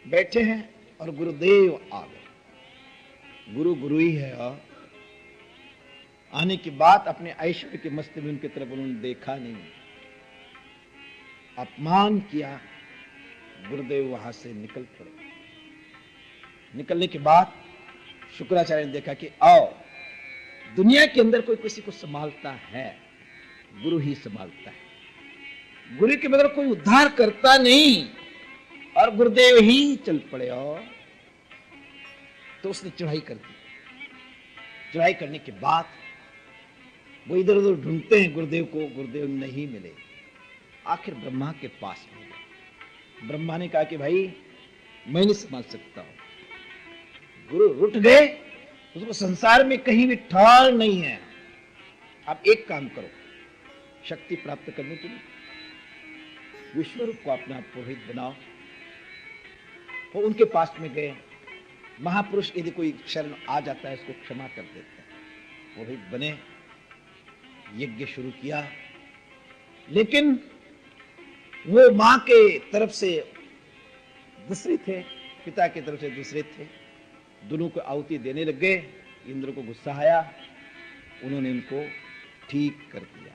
बैठे हैं और गुरुदेव आ गए। गुरु गुरु ही है, और आने के बाद अपने ऐश्वर्य के मस्ती में उनकी तरफ उन्होंने देखा नहीं, अपमान किया। गुरुदेव वहां से निकल पड़े। निकलने के बाद शुक्राचार्य ने देखा कि आओ, दुनिया के अंदर कोई किसी को संभालता है, गुरु ही संभालता है। गुरु के बगैर कोई उद्धार करता नहीं, और गुरुदेव ही चल पड़े। और तो उसने चढ़ाई कर दी। चढ़ाई करने के बाद वो इधर उधर ढूंढते हैं गुरुदेव को, गुरुदेव नहीं मिले। आखिर ब्रह्मा के पास में गए। ब्रह्मा ने कहा कि भाई मैं नहीं संभाल सकता हूं। गुरु रुठ गए, उसको संसार में कहीं भी ठाल नहीं है। आप एक काम करो, शक्ति प्राप्त करने के लिए विश्वरूप को अपना पुरोहित बनाओ। वो उनके पास में गए। महापुरुष यदि कोई शरण आ जाता है उसको क्षमा कर देते हैं। पुरोहित बने, यज्ञ शुरू किया। लेकिन वो मां के तरफ से दूसरे थे, पिता की तरफ से दूसरे थे। दोनों को आहुति देने लग गए। इंद्र को गुस्सा आया, उन्होंने उनको ठीक कर दिया।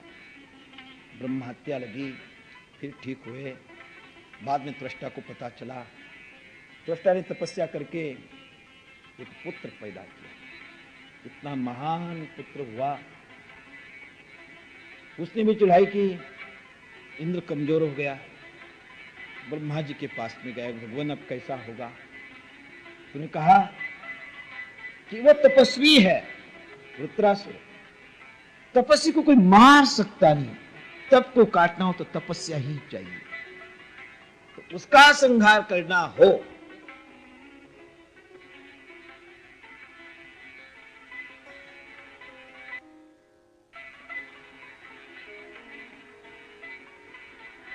ब्रह्म हत्या लगी, फिर ठीक हुए। बाद में त्वष्टा को पता चला। त्वष्टा ने तपस्या करके एक पुत्र पैदा किया। इतना महान पुत्र हुआ। उसने भी चढ़ाई की। इंद्र कमजोर हो गया। ब्रह्मा जी के पास में गया, भगवान अब कैसा होगा? उन्होंने कहा कि वो तपस्वी है, वृत्रासुर। तपस्वी को कोई मार सकता नहीं, तप को काटना हो तो तपस्या ही चाहिए। तो उसका संहार करना हो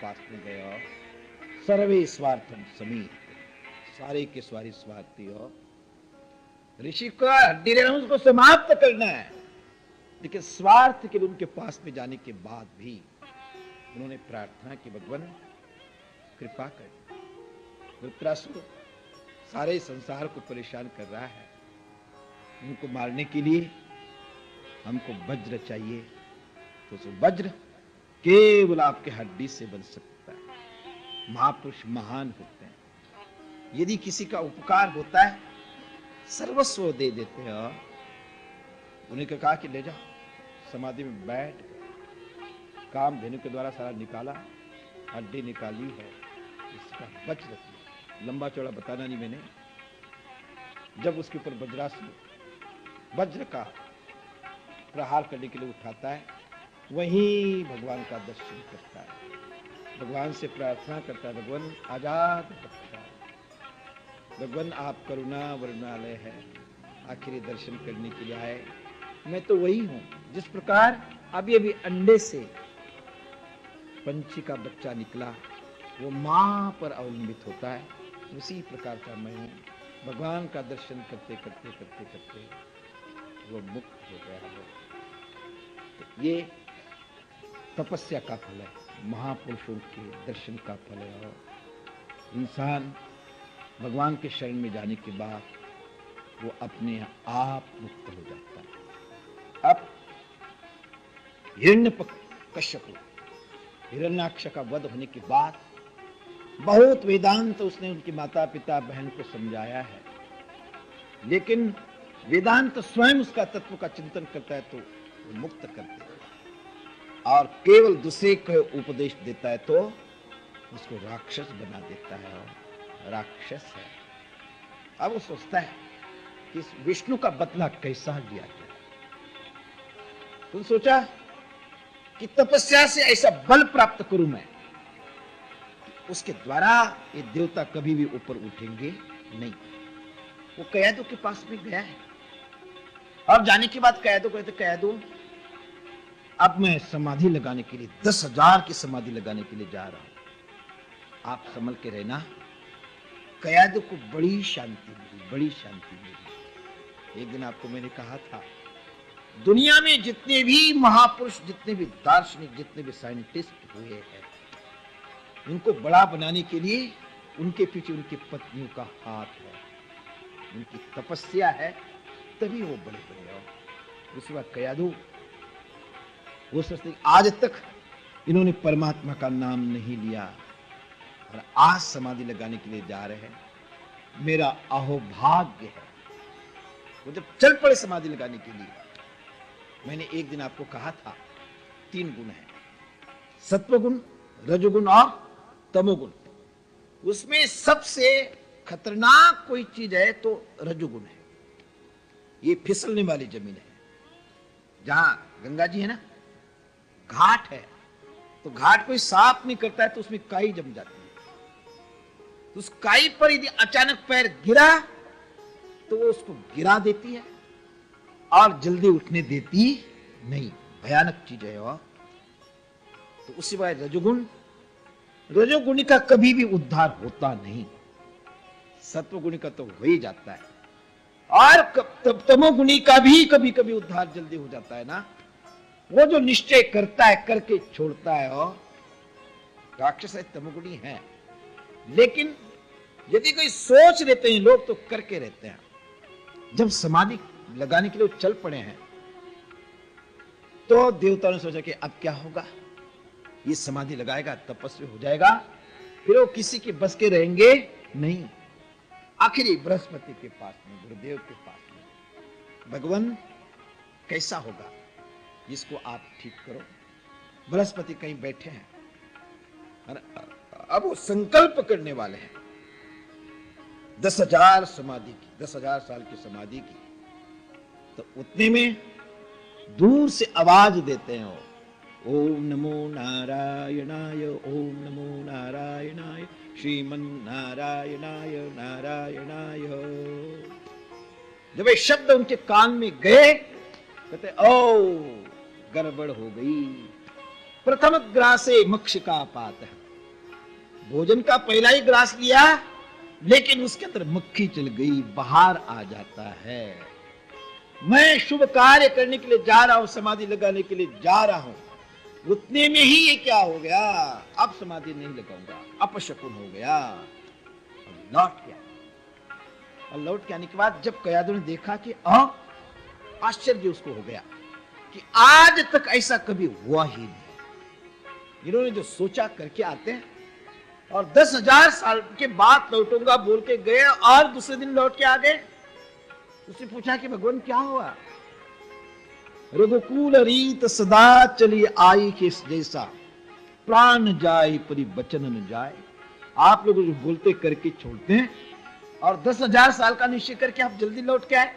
पास में गया। सर्वे स्वार्थम समीत, सारे के सारे स्वार्थी हो। ऋषि का हड्डी रहना उसको समाप्त करना है, लेकिन स्वार्थ के लिए उनके पास में जाने के बाद भी उन्होंने प्रार्थना की, भगवान कृपा कर। वृत्रासुर सारे संसार को परेशान कर रहा है, उनको मारने के लिए हमको वज्र चाहिए। तो उस वज्र केवल आपके हड्डी से बन सकता है। महापुरुष महान होते हैं। यदि किसी का उपकार होता है, सर्वस्व दे देते हैं। उन्हें कहा कि ले जाओ, समाधि में बैठ गए। काम धेनु के द्वारा सारा निकाला, हड्डी निकाली है, इसका वज्र लंबा चौड़ा बताना नहीं मैंने। जब उसके ऊपर वज्रास्त्र वज्र का प्रहार करने के लिए उठाता है, वहीं भगवान का दर्शन करता है। भगवान से प्रार्थना करता है, भगवान आजाद बख्शा, भगवान आप करुणा वरुणालय है, आखिरी दर्शन करने के लिए आए। मैं तो वही हूं जिस प्रकार अभी अभी अंडे से पंछी का बच्चा निकला, वो मां पर अवलंबित होता है, उसी प्रकार का मैं हूं। भगवान का दर्शन करते करते करते करते वो मुक्त हो गया है। तो ये तपस्या का फल है, महापुरुषों के दर्शन का फल है। और इंसान भगवान के शरण में जाने के बाद वो अपने आप मुक्त हो जाता है। अब हिरण्यकश्यप हिरण्याक्ष का वध होने के बाद बहुत वेदांत उसने उनकी माता पिता बहन को समझाया है, लेकिन वेदांत स्वयं उसका तत्व का चिंतन करता है तो वो मुक्त करते हैं, और केवल दूसरे को उपदेश देता है तो उसको राक्षस बना देता है, और राक्षस है। अब वो सोचता है कि इस विष्णु का बदला कैसा लिया गया। तुम सोचा कि तपस्या से ऐसा बल प्राप्त करूं मैं, उसके द्वारा ये देवता कभी भी ऊपर उठेंगे नहीं। वो कयादू के पास में गया है, और जाने के बाद कयादू कहते, कयादू अब मैं समाधि लगाने के लिए 10,000 की समाधि लगाने के लिए जा रहा हूं। आप संभल के रहना। कयादू को बड़ी शांति मिली, बड़ी शांति मिली। एक दिन आपको मैंने कहा था, दुनिया में जितने भी महापुरुष, जितने भी दार्शनिक, जितने भी साइंटिस्ट हुए हैं, उनको बड़ा बनाने के लिए उनके पीछे उनकी पत्नियों का हाथ है, उनकी तपस्या है, तभी वो बड़े बने। और उसके बाद कयादू वो सोचते आज तक इन्होंने परमात्मा का नाम नहीं लिया और आज समाधि लगाने के लिए जा रहे हैं, मेरा अहोभाग्य है। वो जब चल पड़े समाधि लगाने के लिए, मैंने एक दिन आपको कहा था 3 गुण है, सत्वगुण, रजोगुण और तमोगुण। उसमें सबसे खतरनाक कोई चीज है तो रजोगुण है। ये फिसलने वाली जमीन है। जहां गंगा जी है ना, घाट है, तो घाट कोई साफ नहीं करता है तो उसमें काई जम जाती है। तो उस काई पर यदि अचानक पैर गिरा तो वो उसको गिरा देती है और जल्दी उठने देती नहीं। भयानक चीज है वह। तो उसी बात रजोगुण, रजोगुणी का कभी भी उद्धार होता नहीं, सत्वगुणी का तो हो ही जाता है। और तमोगुणी का भी कभी कभी उद्धार जल्दी हो जाता है ना। वो जो निश्चय करता है करके छोड़ता है। और राक्षस है, तमोगुणी है, लेकिन यदि कोई सोच लेते हैं लोग तो करके रहते हैं। जब समाधि लगाने के लिए चल पड़े हैं तो देवताओं ने सोचा कि अब क्या होगा, ये समाधि लगाएगा, तपस्वी हो जाएगा, फिर वो किसी के बस के रहेंगे नहीं। आखिरी बृहस्पति के पास में, गुरुदेव के पास में, भगवान कैसा होगा इसको आप ठीक करो। बृहस्पति कहीं बैठे हैं और अब वो संकल्प करने वाले हैं 10,000 समाधि की, 10,000 साल की समाधि की। तो उतने में दूर से आवाज देते हैं, ओम नमो नारायणाय, ओम नमो नारायणाय, श्रीमन नारायणाय नारायणाय। जब ये शब्द उनके कान में गए, कहते ओ गड़बड़ हो गई। प्रथम ग्रासे मक्षिका पात, भोजन का पहला ही ग्रास लिया लेकिन उसके अंदर मक्खी चल गई, बाहर आ जाता है। मैं शुभ कार्य करने के लिए जा रहा हूं, समाधि लगाने के लिए जा रहा हूं, उतने में ही ये क्या हो गया, अब समाधि नहीं लगाऊंगा, अपशकुन हो गया। और लौट गया। और लौट के आने के बाद जब कयादू ने देखा कि आश्चर्य उसको हो गया कि आज तक ऐसा कभी हुआ ही नहीं। इन्होंने जो सोचा करके आते हैं और 10,000 साल के बाद लौटूंगा बोल के गए और दूसरे दिन लौट के आ गए। उसने पूछा कि भगवान क्या हुआ। रघुकुल रीत सदा चली आई के जैसा, प्राण जाए परि बचन न जाए। आप लोग जो बोलते करके छोड़ते हैं और 10,000 साल का निश्चय करके आप जल्दी लौट के आए।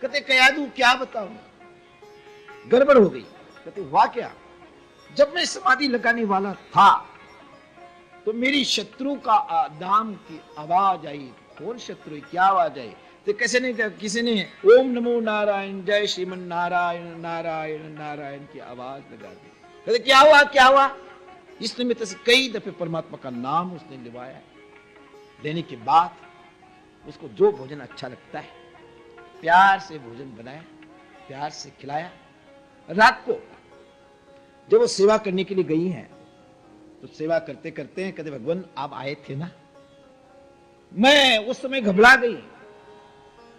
कहते कयादू क्या बताऊं, गड़बड़ हो गई। कहते वाह क्या, जब मैं समाधि लगाने वाला था तो मेरी शत्रु का नाम की आवाज आई। कौन शत्रु है, क्या आवाज आई? तो कैसे नहीं, किसी ने ओम नमो नारायण, जय श्रीमन नारायण नारायण नारायण की आवाज लगा दी। कहते क्या हुआ, क्या हुआ? इस निमित्त से कई दफे परमात्मा का नाम उसने लिवाया। लेने के बाद उसको जो भोजन अच्छा लगता है प्यार से भोजन बनाया, प्यार से खिलाया। रात को जब वो सेवा करने के लिए गई हैं तो सेवा करते करते हैं, कहते भगवान आप आए थे ना, मैं उस समय घबरा गई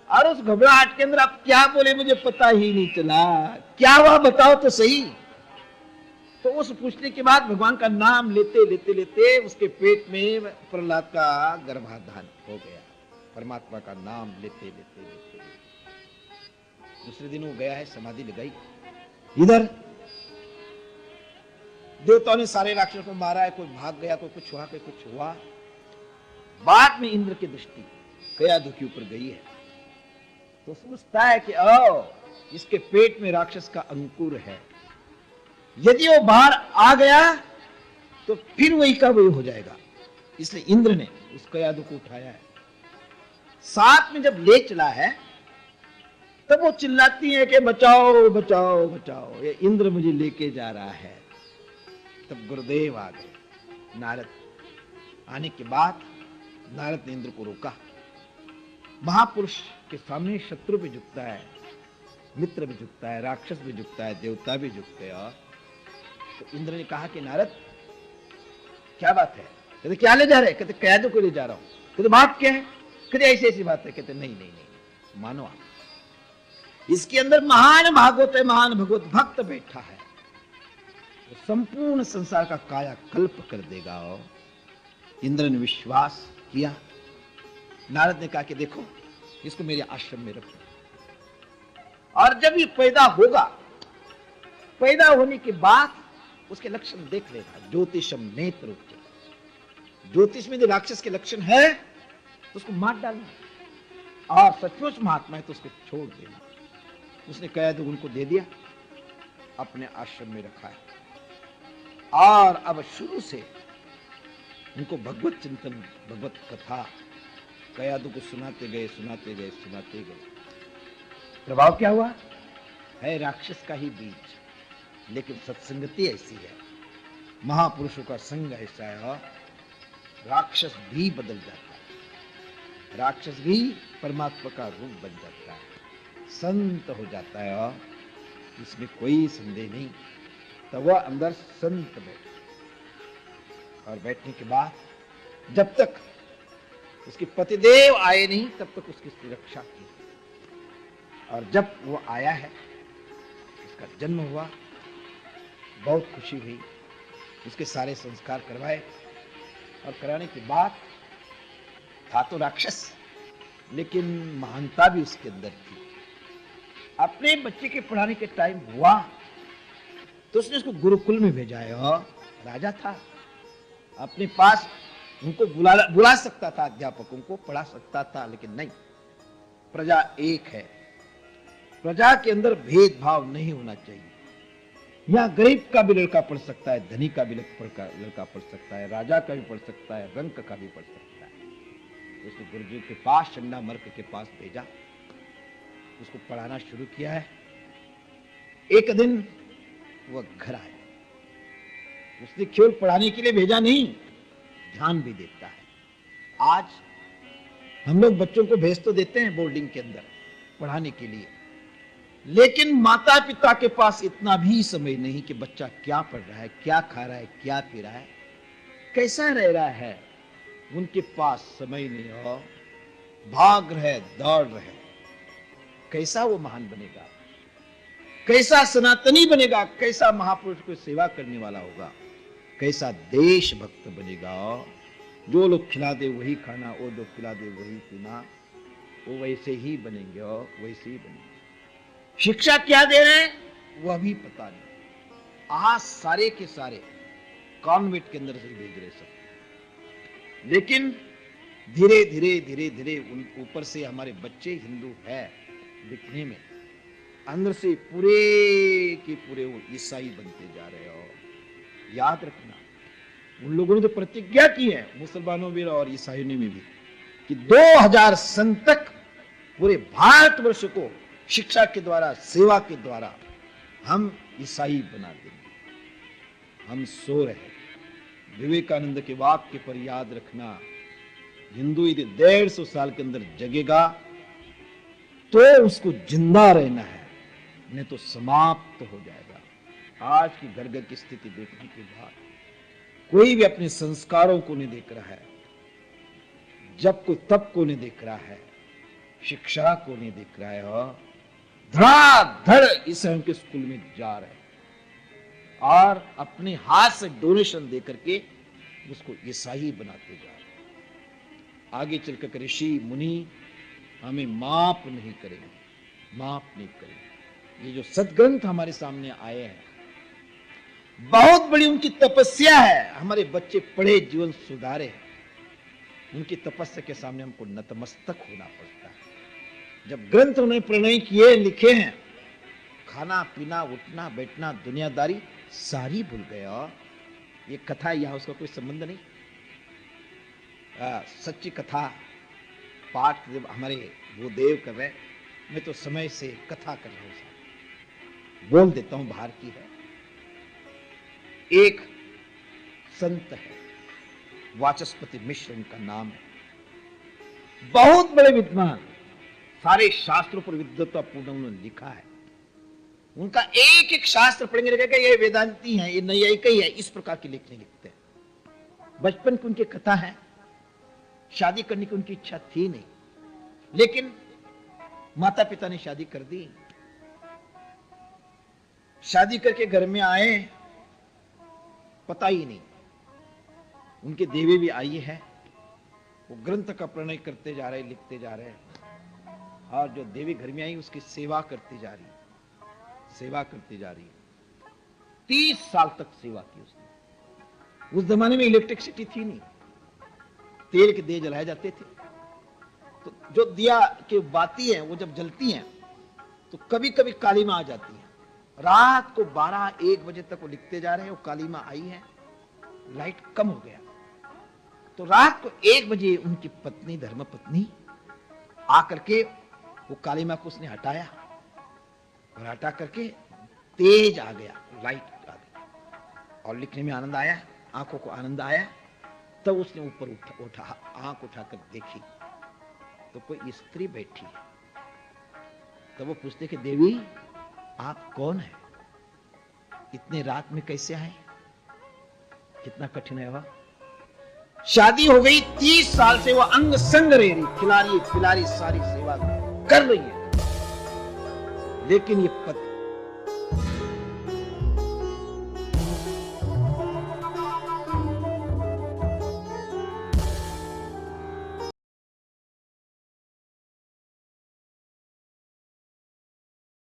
और उस घबराहट के अंदर आप क्या बोले मुझे पता ही नहीं चला, क्या हुआ बताओ तो सही। तो उस पूछने के बाद भगवान का नाम लेते लेते लेते उसके पेट में प्रहलाद का गर्भाधान हो गया। परमात्मा का नाम लेते लेते लेते दूसरे दिन वो गया है, समाधि लगाई। इधर देवताओं ने सारे राक्षसों को मारा है, कोई भाग गया, कोई कुछ हुआ, कोई कुछ हुआ। बाद में इंद्र की दृष्टि कयादू के ऊपर गई है तो सोचता है कि इसके पेट में राक्षस का अंकुर है, यदि वो बाहर आ गया तो फिर वही का वही हो जाएगा। इसलिए इंद्र ने उस कयादू को उठाया है। साथ में जब ले चला है तब वो चिल्लाती है कि बचाओ बचाओ बचाओ, ये इंद्र मुझे लेके जा रहा है। तब गुरुदेव आ गए, नारद, आने के बाद नारद ने इंद्र को रोका। महापुरुष के सामने शत्रु भी झुकता है, मित्र भी झुकता है, राक्षस भी झुकता है, देवता भी झुकते हैं। और तो इंद्र ने कहा कि नारद क्या बात है? कहते क्या ले जा रहे? कहते कैद को ले जा रहा हूं। कहते बात क्या है? कहते ऐसी ऐसी बात है। कहते नहीं नहीं नहीं, मानो आप, इसके अंदर महान भागवत है, महान भगवत भक्त बैठा है, वो संपूर्ण संसार का कायाकल्प कर देगा। इंद्र ने विश्वास किया। नारद ने कहा कि देखो इसको मेरे आश्रम में रखो, और जब ये पैदा होगा, पैदा होने के बाद उसके लक्षण देख लेगा। ज्योतिषम नेत्र, ज्योतिष में यदि राक्षस के लक्षण है तो उसको मार डालना, और सचमुच महात्मा है तो उसको छोड़ देना। उसने कैद उनको दे दिया, अपने आश्रम में रखा है, और अब शुरू से उनको भगवत चिंतन, भगवत कथा कयादु को सुनाते गए, सुनाते गए, सुनाते गए। प्रभाव क्या हुआ? है राक्षस का ही बीज, लेकिन सत्संगति ऐसी है, महापुरुषों का संग ऐसा है, राक्षस भी बदल जाता है, राक्षस भी परमात्मा का रूप बन जाता है, संत हो जाता है। और इसमें कोई संदेह नहीं। तो वह अंदर संत बैठे, और बैठने के बाद जब तक उसके पतिदेव आए नहीं तब तक उसकी सुरक्षा की, और जब वो आया है, उसका जन्म हुआ, बहुत खुशी हुई, उसके सारे संस्कार करवाए, और कराने के बाद था तो राक्षस, लेकिन महानता भी उसके अंदर थी। अपने बच्चे के पढ़ाने के टाइम हुआ तो उसने उसको गुरुकुल में भेजा है, और राजा था, अपने पास उनको बुला सकता था, अध्यापकों को पढ़ा सकता था, लेकिन नहीं, प्रजा एक है, प्रजा के अंदर भेदभाव नहीं होना चाहिए। यहाँ गरीब का भी लड़का पढ़ सकता है, धनी का भी लड़का पढ़ सकता है, राजा का भी पढ़ सकता है, रंक का भी पढ़ सकता है। तो उसने गुरुजी के पास, चंडा मर्क के पास भेजा, उसको पढ़ाना शुरू किया है। एक दिन वह घर आया, उसने केवल पढ़ाने के लिए भेजा नहीं, ध्यान भी देता है। आज हम लोग बच्चों को भेज तो देते हैं बोर्डिंग के अंदर पढ़ाने के लिए, लेकिन माता पिता के पास इतना भी समय नहीं कि बच्चा क्या पढ़ रहा है, क्या खा रहा है, क्या पी रहा है, कैसा रह रहा है, उनके पास समय नहीं हो, भाग रहे, दौड़ रहे। कैसा वो महान बनेगा, कैसा सनातनी बनेगा, कैसा महापुरुष को सेवा करने वाला होगा, कैसा देशभक्त बनेगा। जो लोग खिला दे वही खाना, वो लोग खिला दे वही पीना, वो वैसे ही बनेंगे, और वैसे ही बनेंगे। शिक्षा क्या दे रहे हैं वह भी पता नहीं। आज सारे के सारे कॉन्वेंट के अंदर से भेज रहे सब, लेकिन धीरे धीरे धीरे धीरे उन ऊपर से हमारे बच्चे हिंदू है दिखने में, अंदर से पूरे के पूरे वो ईसाई बनते जा रहे हो। याद रखना, उन लोगों ने तो प्रतिज्ञा की है, मुसलमानों में और ईसाइयों में भी, कि 2000 सन तक पूरे भारतवर्ष को शिक्षा के द्वारा, सेवा के द्वारा हम ईसाई बना देंगे। हम सो रहे। विवेकानंद के वाक्य पर याद रखना, हिंदू यदि 150 साल के अंदर जगेगा तो उसको जिंदा रहना है, नहीं तो समाप्त हो जाएगा। आज की घर घर की स्थिति देखने के बाद कोई भी अपने संस्कारों को नहीं देख रहा है, जब को तब को नहीं देख रहा है, शिक्षा को नहीं देख रहा है, और धड़ाधड़ ईसाइयों के स्कूल में जा रहे हैं और अपने हाथ से डोनेशन दे करके उसको ईसाई बनाते जा रहे हैं। आगे चलकर ऋषि मुनि हमें माफ नहीं करेंगे, माफ नहीं करेंगे। ये जो सदग्रंथ हमारे सामने आए हैं, बहुत बड़ी उनकी तपस्या है। हमारे बच्चे पढ़े, जीवन सुधारे हैं, उनकी तपस्या के सामने हमको नतमस्तक होना पड़ता है। जब ग्रंथ उन्होंने प्रणय किए, लिखे हैं, खाना पीना, उठना बैठना, दुनियादारी सारी भूल गए। और ये कथा यहां उसका कोई संबंध नहीं। सच्ची कथा पाठ जब हमारे वो देव कर रहे, मैं तो समय से कथा कर रहा हूं, बोल देता हूं, बाहर की है। एक संत है, वाचस्पति मिश्र उनका नाम है। बहुत बड़े विद्वान, सारे शास्त्रों पर विद्वत्तापूर्ण उन्होंने लिखा है। उनका एक एक शास्त्र पढ़ेंगे लगेगा ये वेदांती है, ये नैयायिक ही है, इस प्रकार की लिखने लिखते हैं। बचपन की उनकी कथा है, शादी करने की उनकी इच्छा थी नहीं, लेकिन माता पिता ने शादी कर दी। शादी करके घर में आए, पता ही नहीं उनके देवी भी आई है, वो ग्रंथ का प्रणय करते जा रहे, लिखते जा रहे, और जो देवी घर में आई उसकी सेवा करती जा रही, सेवा करती जा रही। 30 साल तक सेवा की उसने। उस जमाने में इलेक्ट्रिसिटी थी नहीं, तेल के दिए जलाए जाते थे, तो जो दिया के बाती है वो जब जलती हैं तो कभी कभी काली मां आ जाती है। रात को 12-1 बजे तक वो लिखते जा रहे हैं, वो काली मां आई है, लाइट कम हो गया, तो रात को 1 बजे उनकी पत्नी, धर्म पत्नी आकर के वो काली मां को उसने हटाया, और हटा करके तेज आ गया, लाइट आ गई, और लिखने में आनंद आया, आंखों को आनंद आया। तब उसने ऊपर उठा आंख उठाकर देखी तो कोई स्त्री बैठी है। तब वो पूछते कि देवी आप कौन है, इतने रात में कैसे आए, कितना कठिन है। वह शादी हो गई, 30 साल से वो अंग संग रह रही, खिला रही पिला रही, सारी सेवा कर रही है, लेकिन ये